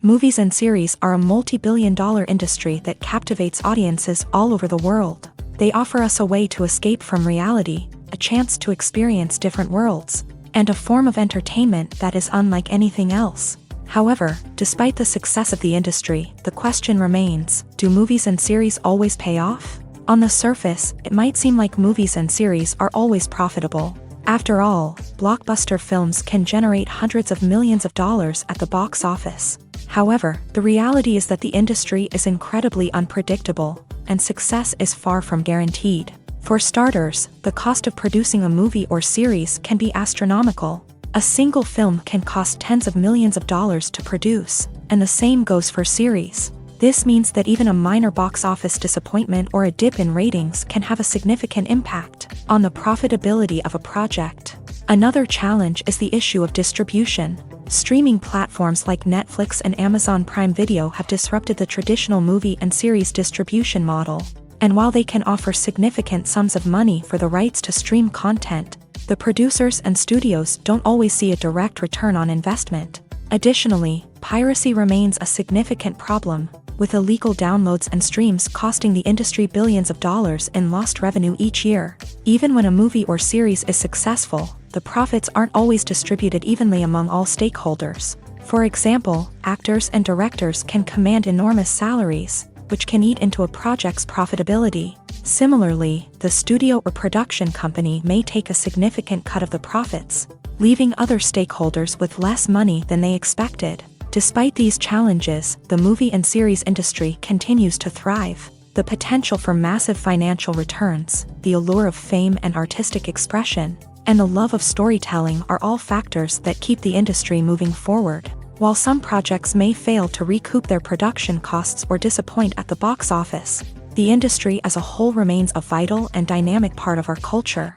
Movies and series are a multi-billion-dollar industry that captivates audiences all over the world. They offer us a way to escape from reality, a chance to experience different worlds, and a form of entertainment that is unlike anything else. However, despite the success of the industry, the question remains: do movies and series always pay off? On the surface, it might seem like movies and series are always profitable. After all, blockbuster films can generate hundreds of millions of dollars at the box office. However, the reality is that the industry is incredibly unpredictable, and success is far from guaranteed. For starters, the cost of producing a movie or series can be astronomical. A single film can cost tens of millions of dollars to produce, and the same goes for series. This means that even a minor box office disappointment or a dip in ratings can have a significant impact on the profitability of a project. Another challenge is the issue of distribution. Streaming platforms like Netflix and Amazon Prime Video have disrupted the traditional movie and series distribution model. And while they can offer significant sums of money for the rights to stream content, the producers and studios don't always see a direct return on investment. Additionally, piracy remains a significant problem, with illegal downloads and streams costing the industry billions of dollars in lost revenue each year. Even when a movie or series is successful, the profits aren't always distributed evenly among all stakeholders. For example, actors and directors can command enormous salaries, which can eat into a project's profitability. Similarly, the studio or production company may take a significant cut of the profits, leaving other stakeholders with less money than they expected. Despite these challenges, the movie and series industry continues to thrive. The potential for massive financial returns, the allure of fame and artistic expression, and the love of storytelling are all factors that keep the industry moving forward. While some projects may fail to recoup their production costs or disappoint at the box office, the industry as a whole remains a vital and dynamic part of our culture.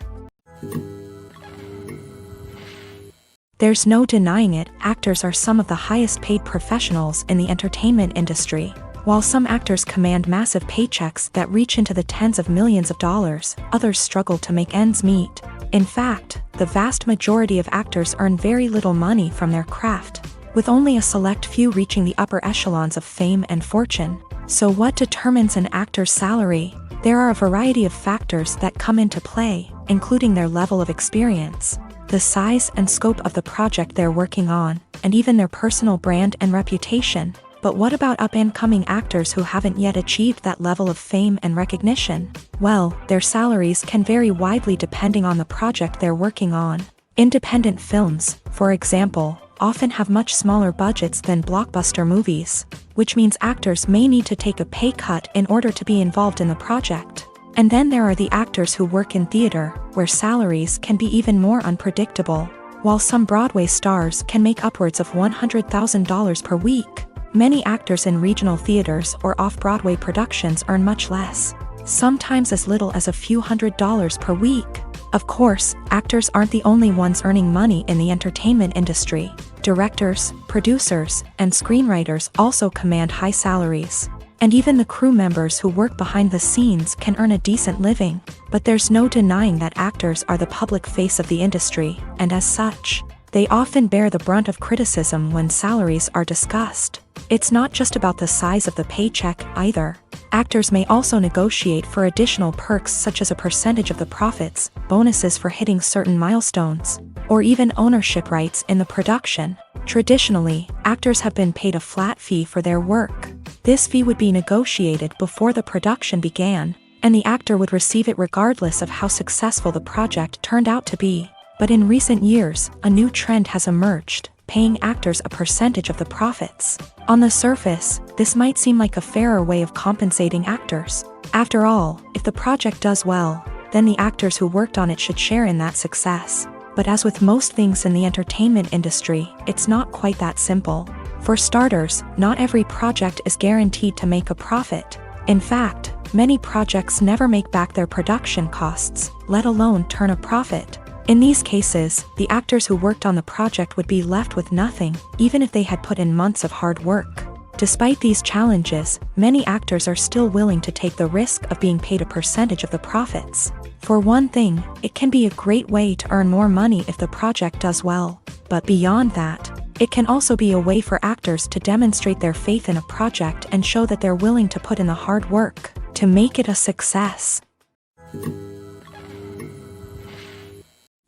There's no denying it, actors are some of the highest paid professionals in the entertainment industry. While some actors command massive paychecks that reach into the tens of millions of dollars, others struggle to make ends meet. In fact, the vast majority of actors earn very little money from their craft, with only a select few reaching the upper echelons of fame and fortune. So what determines an actor's salary? There are a variety of factors that come into play, including their level of experience, the size and scope of the project they're working on, and even their personal brand and reputation. But what about up-and-coming actors who haven't yet achieved that level of fame and recognition? Well, their salaries can vary widely depending on the project they're working on. Independent films, for example, often have much smaller budgets than blockbuster movies, which means actors may need to take a pay cut in order to be involved in the project. And then there are the actors who work in theater, where salaries can be even more unpredictable. While some Broadway stars can make upwards of $100,000 per week, many actors in regional theaters or off-Broadway productions earn much less, sometimes as little as a few $100s per week. Of course, actors aren't the only ones earning money in the entertainment industry. Directors, producers, and screenwriters also command high salaries. And even the crew members who work behind the scenes can earn a decent living. But there's no denying that actors are the public face of the industry, and as such, they often bear the brunt of criticism when salaries are discussed. It's not just about the size of the paycheck either. Actors may also negotiate for additional perks such as a percentage of the profits, bonuses for hitting certain milestones, or even ownership rights in the production. Traditionally, actors have been paid a flat fee for their work. This fee would be negotiated before the production began, and the actor would receive it regardless of how successful the project turned out to be. But in recent years, a new trend has emerged, paying actors a percentage of the profits. On the surface, this might seem like a fairer way of compensating actors. After all, if the project does well, then the actors who worked on it should share in that success. But as with most things in the entertainment industry, it's not quite that simple. For starters, not every project is guaranteed to make a profit. In fact, many projects never make back their production costs, let alone turn a profit. In these cases, the actors who worked on the project would be left with nothing, even if they had put in months of hard work. Despite these challenges, many actors are still willing to take the risk of being paid a percentage of the profits. For one thing, it can be a great way to earn more money if the project does well. But beyond that, it can also be a way for actors to demonstrate their faith in a project and show that they're willing to put in the hard work to make it a success.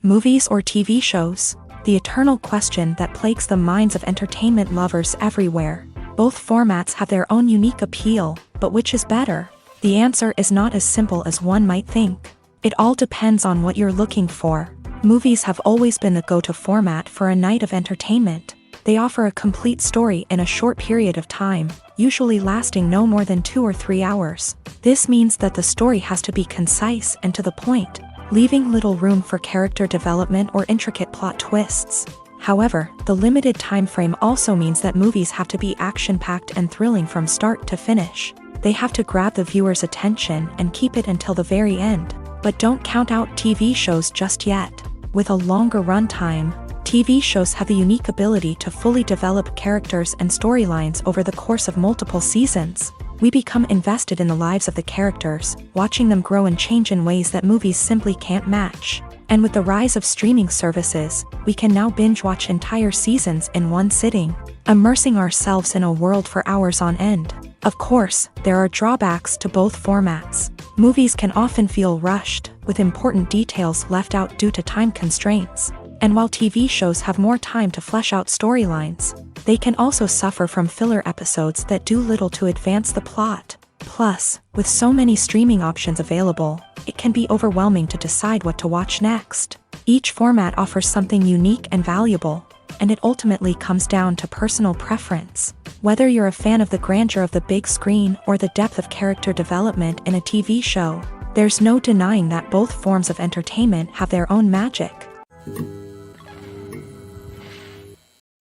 Movies or TV shows? The eternal question that plagues the minds of entertainment lovers everywhere. Both formats have their own unique appeal, but which is better? The answer is not as simple as one might think. It all depends on what you're looking for. Movies have always been the go-to format for a night of entertainment. They offer a complete story in a short period of time, usually lasting no more than 2 or 3 hours. This means that the story has to be concise and to the point, leaving little room for character development or intricate plot twists. However, the limited time frame also means that movies have to be action-packed and thrilling from start to finish. They have to grab the viewer's attention and keep it until the very end. But don't count out TV shows just yet. With a longer runtime, TV shows have the unique ability to fully develop characters and storylines over the course of multiple seasons. We become invested in the lives of the characters, watching them grow and change in ways that movies simply can't match. And with the rise of streaming services, we can now binge-watch entire seasons in one sitting, immersing ourselves in a world for hours on end. Of course, there are drawbacks to both formats. Movies can often feel rushed, with important details left out due to time constraints. And while TV shows have more time to flesh out storylines, they can also suffer from filler episodes that do little to advance the plot. Plus, with so many streaming options available, it can be overwhelming to decide what to watch next. Each format offers something unique and valuable, and it ultimately comes down to personal preference. Whether you're a fan of the grandeur of the big screen or the depth of character development in a TV show, there's no denying that both forms of entertainment have their own magic.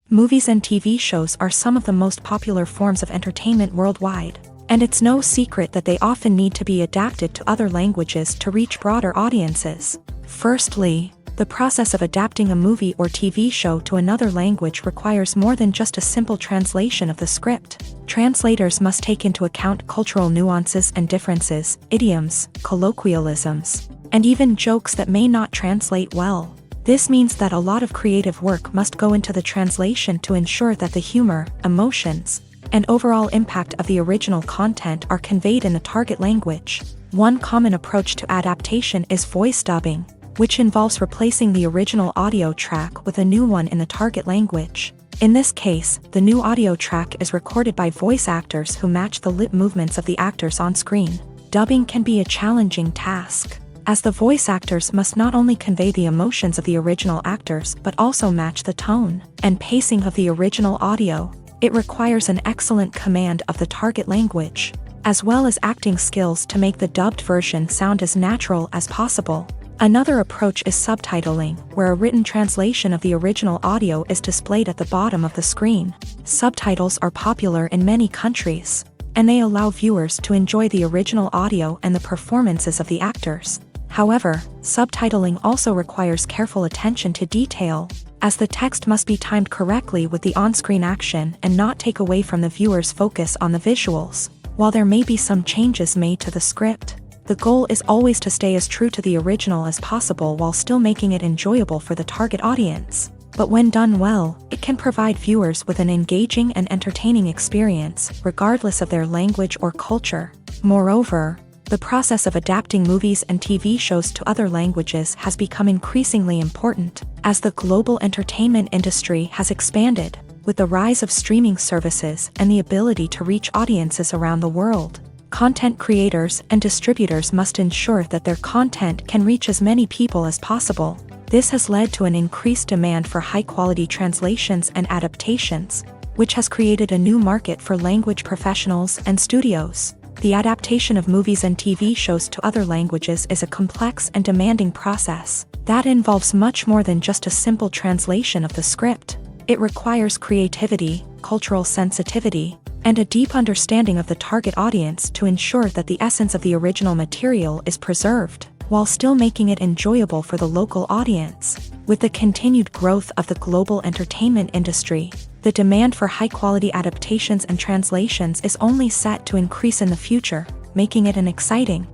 Movies and TV shows are some of the most popular forms of entertainment worldwide, and it's no secret that they often need to be adapted to other languages to reach broader audiences. Firstly, the process of adapting a movie or TV show to another language requires more than just a simple translation of the script. Translators must take into account cultural nuances and differences, idioms, colloquialisms, and even jokes that may not translate well. This means that a lot of creative work must go into the translation to ensure that the humor, emotions, and overall impact of the original content are conveyed in the target language. One common approach to adaptation is voice dubbing, which involves replacing the original audio track with a new one in the target language. In this case, the new audio track is recorded by voice actors who match the lip movements of the actors on screen. Dubbing can be a challenging task, as the voice actors must not only convey the emotions of the original actors but also match the tone and pacing of the original audio. It requires an excellent command of the target language, as well as acting skills to make the dubbed version sound as natural as possible. Another approach is subtitling, where a written translation of the original audio is displayed at the bottom of the screen. Subtitles are popular in many countries, and they allow viewers to enjoy the original audio and the performances of the actors. However, subtitling also requires careful attention to detail, as the text must be timed correctly with the on-screen action and not take away from the viewer's focus on the visuals. While there may be some changes made to the script, the goal is always to stay as true to the original as possible while still making it enjoyable for the target audience. But when done well, it can provide viewers with an engaging and entertaining experience, regardless of their language or culture. Moreover, the process of adapting movies and TV shows to other languages has become increasingly important, as the global entertainment industry has expanded, with the rise of streaming services and the ability to reach audiences around the world. Content creators and distributors must ensure that their content can reach as many people as possible. This has led to an increased demand for high-quality translations and adaptations, which has created a new market for language professionals and studios. The adaptation of movies and TV shows to other languages is a complex and demanding process that involves much more than just a simple translation of the script. It requires creativity, cultural sensitivity, and a deep understanding of the target audience to ensure that the essence of the original material is preserved, while still making it enjoyable for the local audience. With the continued growth of the global entertainment industry, the demand for high-quality adaptations and translations is only set to increase in the future, making it an exciting.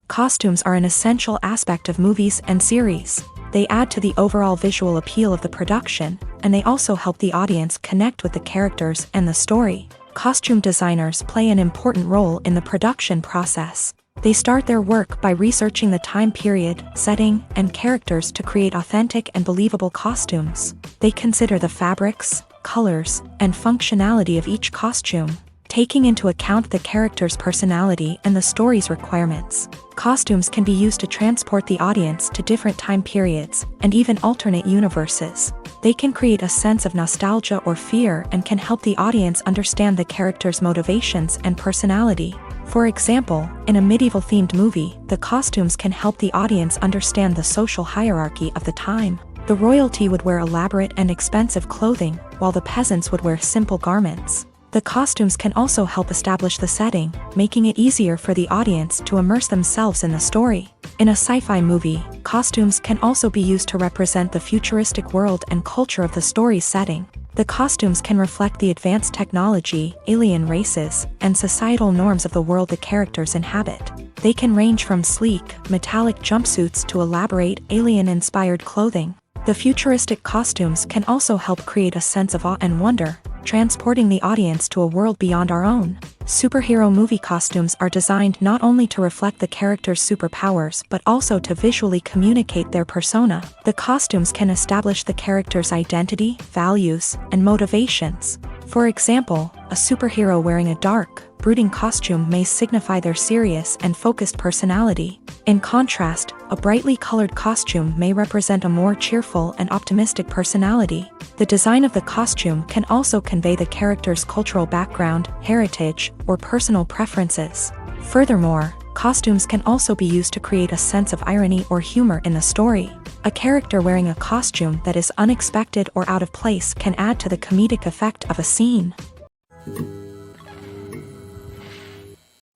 Costumes are an essential aspect of movies and series. They add to the overall visual appeal of the production, and they also help the audience connect with the characters and the story. Costume designers play an important role in the production process. They start their work by researching the time period, setting, and characters to create authentic and believable costumes. They consider the fabrics, colors, and functionality of each costume, taking into account the character's personality and the story's requirements. Costumes can be used to transport the audience to different time periods and even alternate universes. They can create a sense of nostalgia or fear and can help the audience understand the character's motivations and personality. For example, in a medieval-themed movie, the costumes can help the audience understand the social hierarchy of the time. The royalty would wear elaborate and expensive clothing, while the peasants would wear simple garments. The costumes can also help establish the setting, making it easier for the audience to immerse themselves in the story. In a sci-fi movie, costumes can also be used to represent the futuristic world and culture of the story's setting. The costumes can reflect the advanced technology, alien races, and societal norms of the world the characters inhabit. They can range from sleek, metallic jumpsuits to elaborate, alien-inspired clothing. The futuristic costumes can also help create a sense of awe and wonder, transporting the audience to a world beyond our own. Superhero movie costumes are designed not only to reflect the character's superpowers but also to visually communicate their persona. The costumes can establish the character's identity, values, and motivations. For example, a superhero wearing a dark, brooding costume may signify their serious and focused personality. In contrast, a brightly colored costume may represent a more cheerful and optimistic personality. The design of the costume can also convey the character's cultural background, heritage, or personal preferences. Furthermore, costumes can also be used to create a sense of irony or humor in the story. A character wearing a costume that is unexpected or out of place can add to the comedic effect of a scene.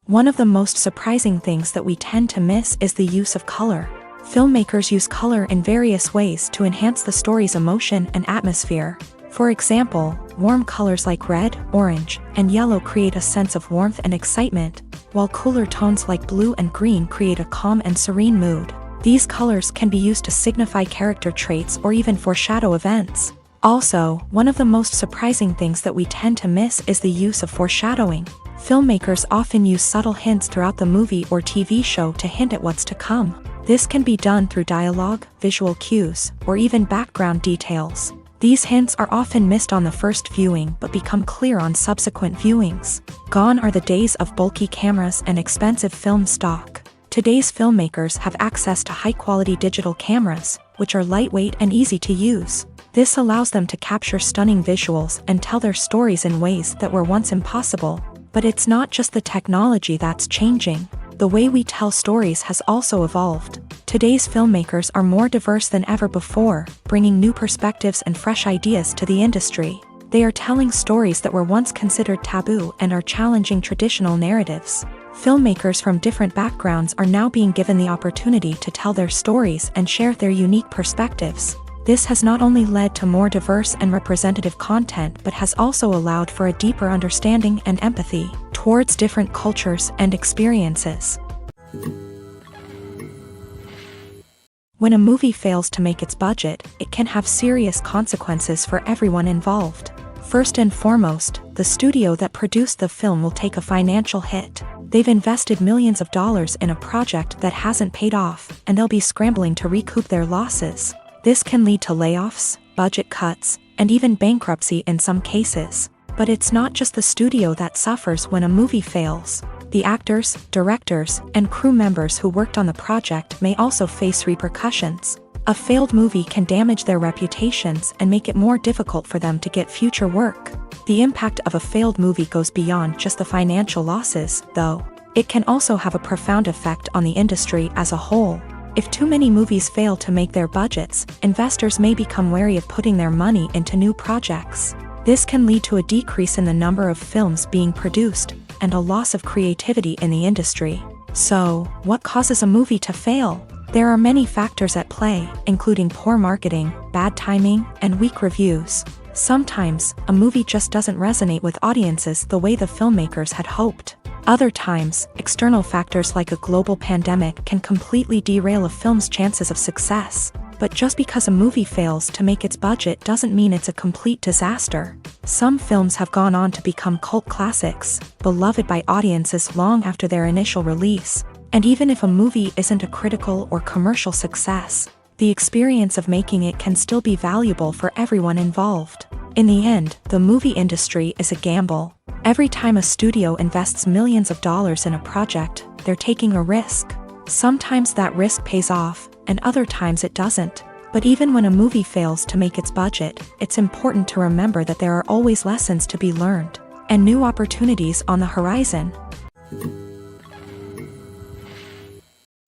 One of the most surprising things that we tend to miss is the use of color. Filmmakers use color in various ways to enhance the story's emotion and atmosphere. For example, warm colors like red, orange, and yellow create a sense of warmth and excitement, while cooler tones like blue and green create a calm and serene mood. These colors can be used to signify character traits or even foreshadow events. Also, one of the most surprising things that we tend to miss is the use of foreshadowing. Filmmakers often use subtle hints throughout the movie or TV show to hint at what's to come. This can be done through dialogue, visual cues, or even background details. These hints are often missed on the first viewing but become clear on subsequent viewings. Gone are the days of bulky cameras and expensive film stock. Today's filmmakers have access to high-quality digital cameras, which are lightweight and easy to use. This allows them to capture stunning visuals and tell their stories in ways that were once impossible. But it's not just the technology that's changing. The way we tell stories has also evolved. Today's filmmakers are more diverse than ever before, bringing new perspectives and fresh ideas to the industry. They are telling stories that were once considered taboo and are challenging traditional narratives. Filmmakers from different backgrounds are now being given the opportunity to tell their stories and share their unique perspectives. This has not only led to more diverse and representative content but has also allowed for a deeper understanding and empathy towards different cultures and experiences. When a movie fails to make its budget, it can have serious consequences for everyone involved. First and foremost, the studio that produced the film will take a financial hit. They've invested millions of dollars in a project that hasn't paid off, and they'll be scrambling to recoup their losses. This can lead to layoffs, budget cuts, and even bankruptcy in some cases. But it's not just the studio that suffers when a movie fails. The actors, directors, and crew members who worked on the project may also face repercussions. A failed movie can damage their reputations and make it more difficult for them to get future work. The impact of a failed movie goes beyond just the financial losses, though. It can also have a profound effect on the industry as a whole. If too many movies fail to make their budgets, investors may become wary of putting their money into new projects. This can lead to a decrease in the number of films being produced, and a loss of creativity in the industry. So, what causes a movie to fail? There are many factors at play, including poor marketing, bad timing, and weak reviews. Sometimes, a movie just doesn't resonate with audiences the way the filmmakers had hoped. Other times, external factors like a global pandemic can completely derail a film's chances of success. But just because a movie fails to make its budget doesn't mean it's a complete disaster. Some films have gone on to become cult classics, beloved by audiences long after their initial release. And even if a movie isn't a critical or commercial success, the experience of making it can still be valuable for everyone involved. In the end, the movie industry is a gamble. Every time a studio invests millions of dollars in a project, they're taking a risk. Sometimes that risk pays off, and other times it doesn't. But even when a movie fails to make its budget, it's important to remember that there are always lessons to be learned, and new opportunities on the horizon.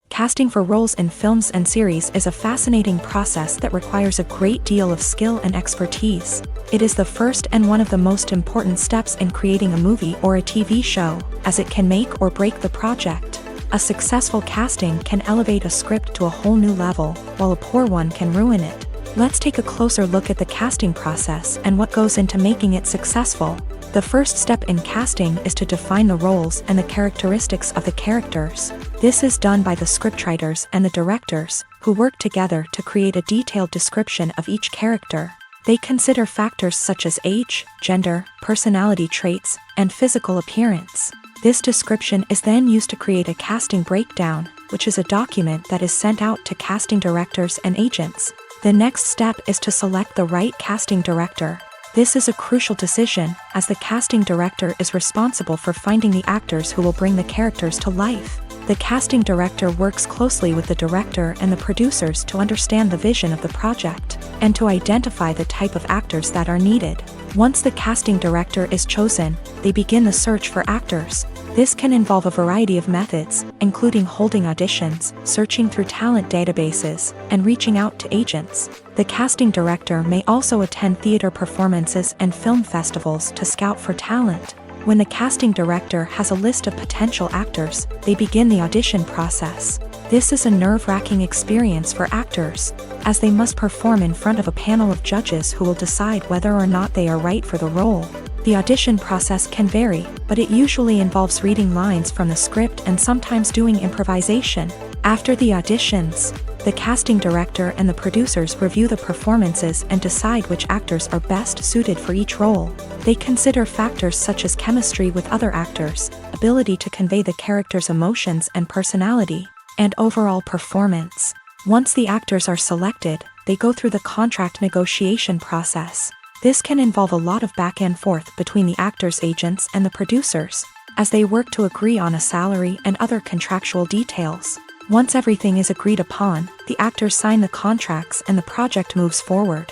Casting for roles in films and series is a fascinating process that requires a great deal of skill and expertise. It is the first and one of the most important steps in creating a movie or a TV show, as it can make or break the project. A successful casting can elevate a script to a whole new level, while a poor one can ruin it. Let's take a closer look at the casting process and what goes into making it successful. The first step in casting is to define the roles and the characteristics of the characters. This is done by the scriptwriters and the directors, who work together to create a detailed description of each character. They consider factors such as age, gender, personality traits, and physical appearance. This description is then used to create a casting breakdown, which is a document that is sent out to casting directors and agents. The next step is to select the right casting director. This is a crucial decision, as the casting director is responsible for finding the actors who will bring the characters to life. The casting director works closely with the director and the producers to understand the vision of the project, and to identify the type of actors that are needed. Once the casting director is chosen, they begin the search for actors. This can involve a variety of methods, including holding auditions, searching through talent databases, and reaching out to agents. The casting director may also attend theater performances and film festivals to scout for talent. When the casting director has a list of potential actors, they begin the audition process. This is a nerve-wracking experience for actors, as they must perform in front of a panel of judges who will decide whether or not they are right for the role. The audition process can vary, but it usually involves reading lines from the script and sometimes doing improvisation. After the auditions, the casting director and the producers review the performances and decide which actors are best suited for each role. They consider factors such as chemistry with other actors, ability to convey the character's emotions and personality, and overall performance. Once the actors are selected, they go through the contract negotiation process. This can involve a lot of back and forth between the actors' agents and the producers, as they work to agree on a salary and other contractual details. Once everything is agreed upon, the actors sign the contracts and the project moves forward.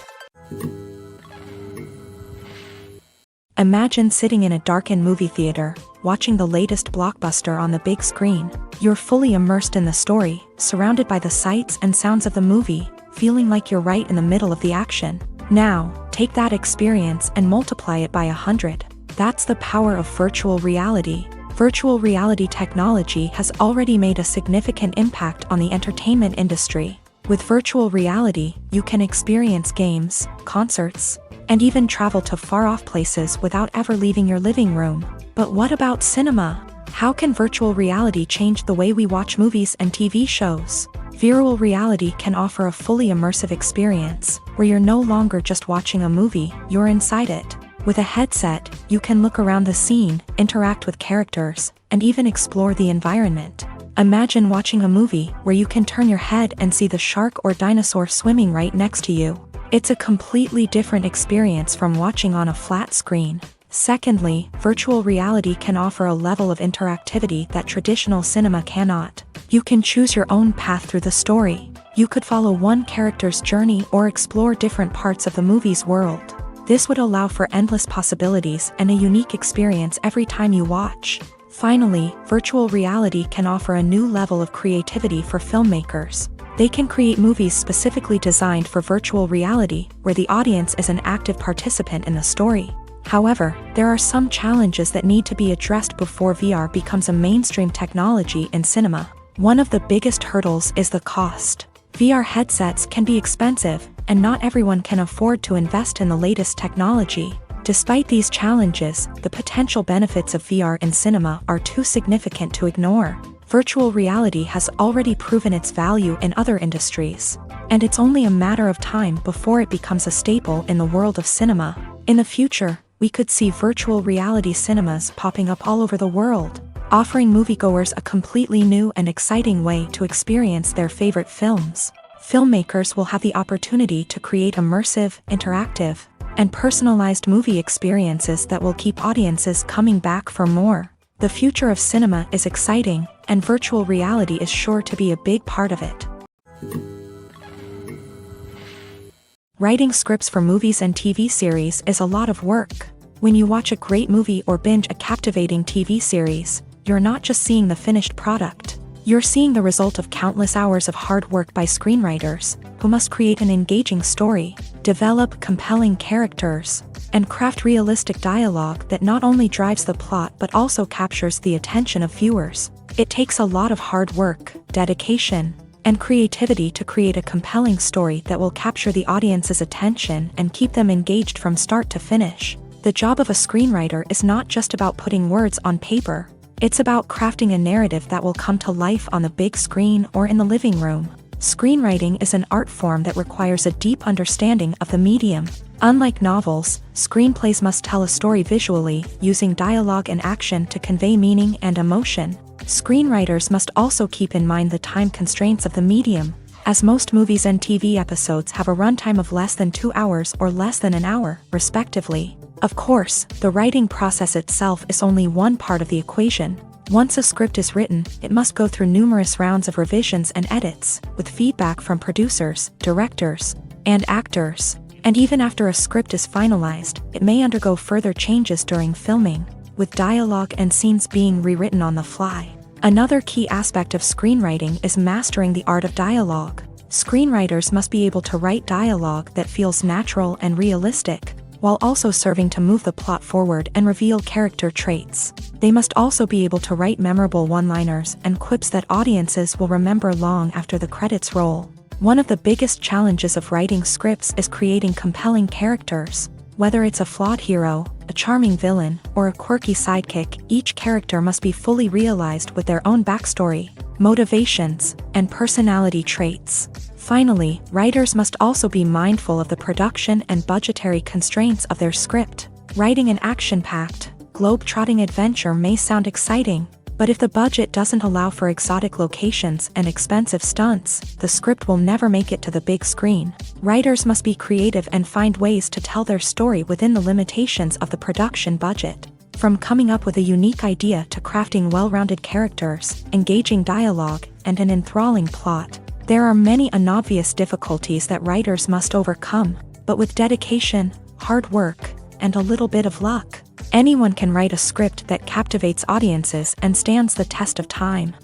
Imagine sitting in a darkened movie theater, watching the latest blockbuster on the big screen. You're fully immersed in the story, surrounded by the sights and sounds of the movie, feeling like you're right in the middle of the action. Now, take that experience and multiply it by 100. That's the power of virtual reality. Virtual reality technology has already made a significant impact on the entertainment industry. With virtual reality, you can experience games, concerts, and even travel to far-off places without ever leaving your living room. But what about cinema? How can virtual reality change the way we watch movies and TV shows? Virtual reality can offer a fully immersive experience, where you're no longer just watching a movie, you're inside it. With a headset, you can look around the scene, interact with characters, and even explore the environment. Imagine watching a movie where you can turn your head and see the shark or dinosaur swimming right next to you. It's a completely different experience from watching on a flat screen. Secondly, virtual reality can offer a level of interactivity that traditional cinema cannot. You can choose your own path through the story. You could follow one character's journey or explore different parts of the movie's world. This would allow for endless possibilities and a unique experience every time you watch. Finally, virtual reality can offer a new level of creativity for filmmakers. They can create movies specifically designed for virtual reality, where the audience is an active participant in the story. However, there are some challenges that need to be addressed before VR becomes a mainstream technology in cinema. One of the biggest hurdles is the cost. VR headsets can be expensive, and not everyone can afford to invest in the latest technology. Despite these challenges, the potential benefits of VR in cinema are too significant to ignore. Virtual reality has already proven its value in other industries, and it's only a matter of time before it becomes a staple in the world of cinema. In the future, we could see virtual reality cinemas popping up all over the world, offering moviegoers a completely new and exciting way to experience their favorite films. Filmmakers will have the opportunity to create immersive, interactive, and personalized movie experiences that will keep audiences coming back for more. The future of cinema is exciting, and virtual reality is sure to be a big part of it. Writing scripts for movies and TV series is a lot of work. When you watch a great movie or binge a captivating TV series, you're not just seeing the finished product. You're seeing the result of countless hours of hard work by screenwriters, who must create an engaging story, develop compelling characters, and craft realistic dialogue that not only drives the plot but also captures the attention of viewers. It takes a lot of hard work, dedication, and creativity to create a compelling story that will capture the audience's attention and keep them engaged from start to finish. The job of a screenwriter is not just about putting words on paper. It's about crafting a narrative that will come to life on the big screen or in the living room. Screenwriting is an art form that requires a deep understanding of the medium. Unlike novels, screenplays must tell a story visually, using dialogue and action to convey meaning and emotion. Screenwriters must also keep in mind the time constraints of the medium, as most movies and TV episodes have a runtime of less than 2 hours or less than an hour, respectively. Of course, the writing process itself is only one part of the equation. Once a script is written, it must go through numerous rounds of revisions and edits, with feedback from producers, directors, and actors. And even after a script is finalized, it may undergo further changes during filming, with dialogue and scenes being rewritten on the fly. Another key aspect of screenwriting is mastering the art of dialogue. Screenwriters must be able to write dialogue that feels natural and realistic, while also serving to move the plot forward and reveal character traits. They must also be able to write memorable one-liners and quips that audiences will remember long after the credits roll. One of the biggest challenges of writing scripts is creating compelling characters. Whether it's a flawed hero, a charming villain, or a quirky sidekick, each character must be fully realized with their own backstory, motivations, and personality traits. Finally, writers must also be mindful of the production and budgetary constraints of their script. Writing an action-packed, globe-trotting adventure may sound exciting, but if the budget doesn't allow for exotic locations and expensive stunts, the script will never make it to the big screen. Writers must be creative and find ways to tell their story within the limitations of the production budget. From coming up with a unique idea to crafting well-rounded characters, engaging dialogue, and an enthralling plot, there are many unobvious difficulties that writers must overcome, but with dedication, hard work, and a little bit of luck, anyone can write a script that captivates audiences and stands the test of time.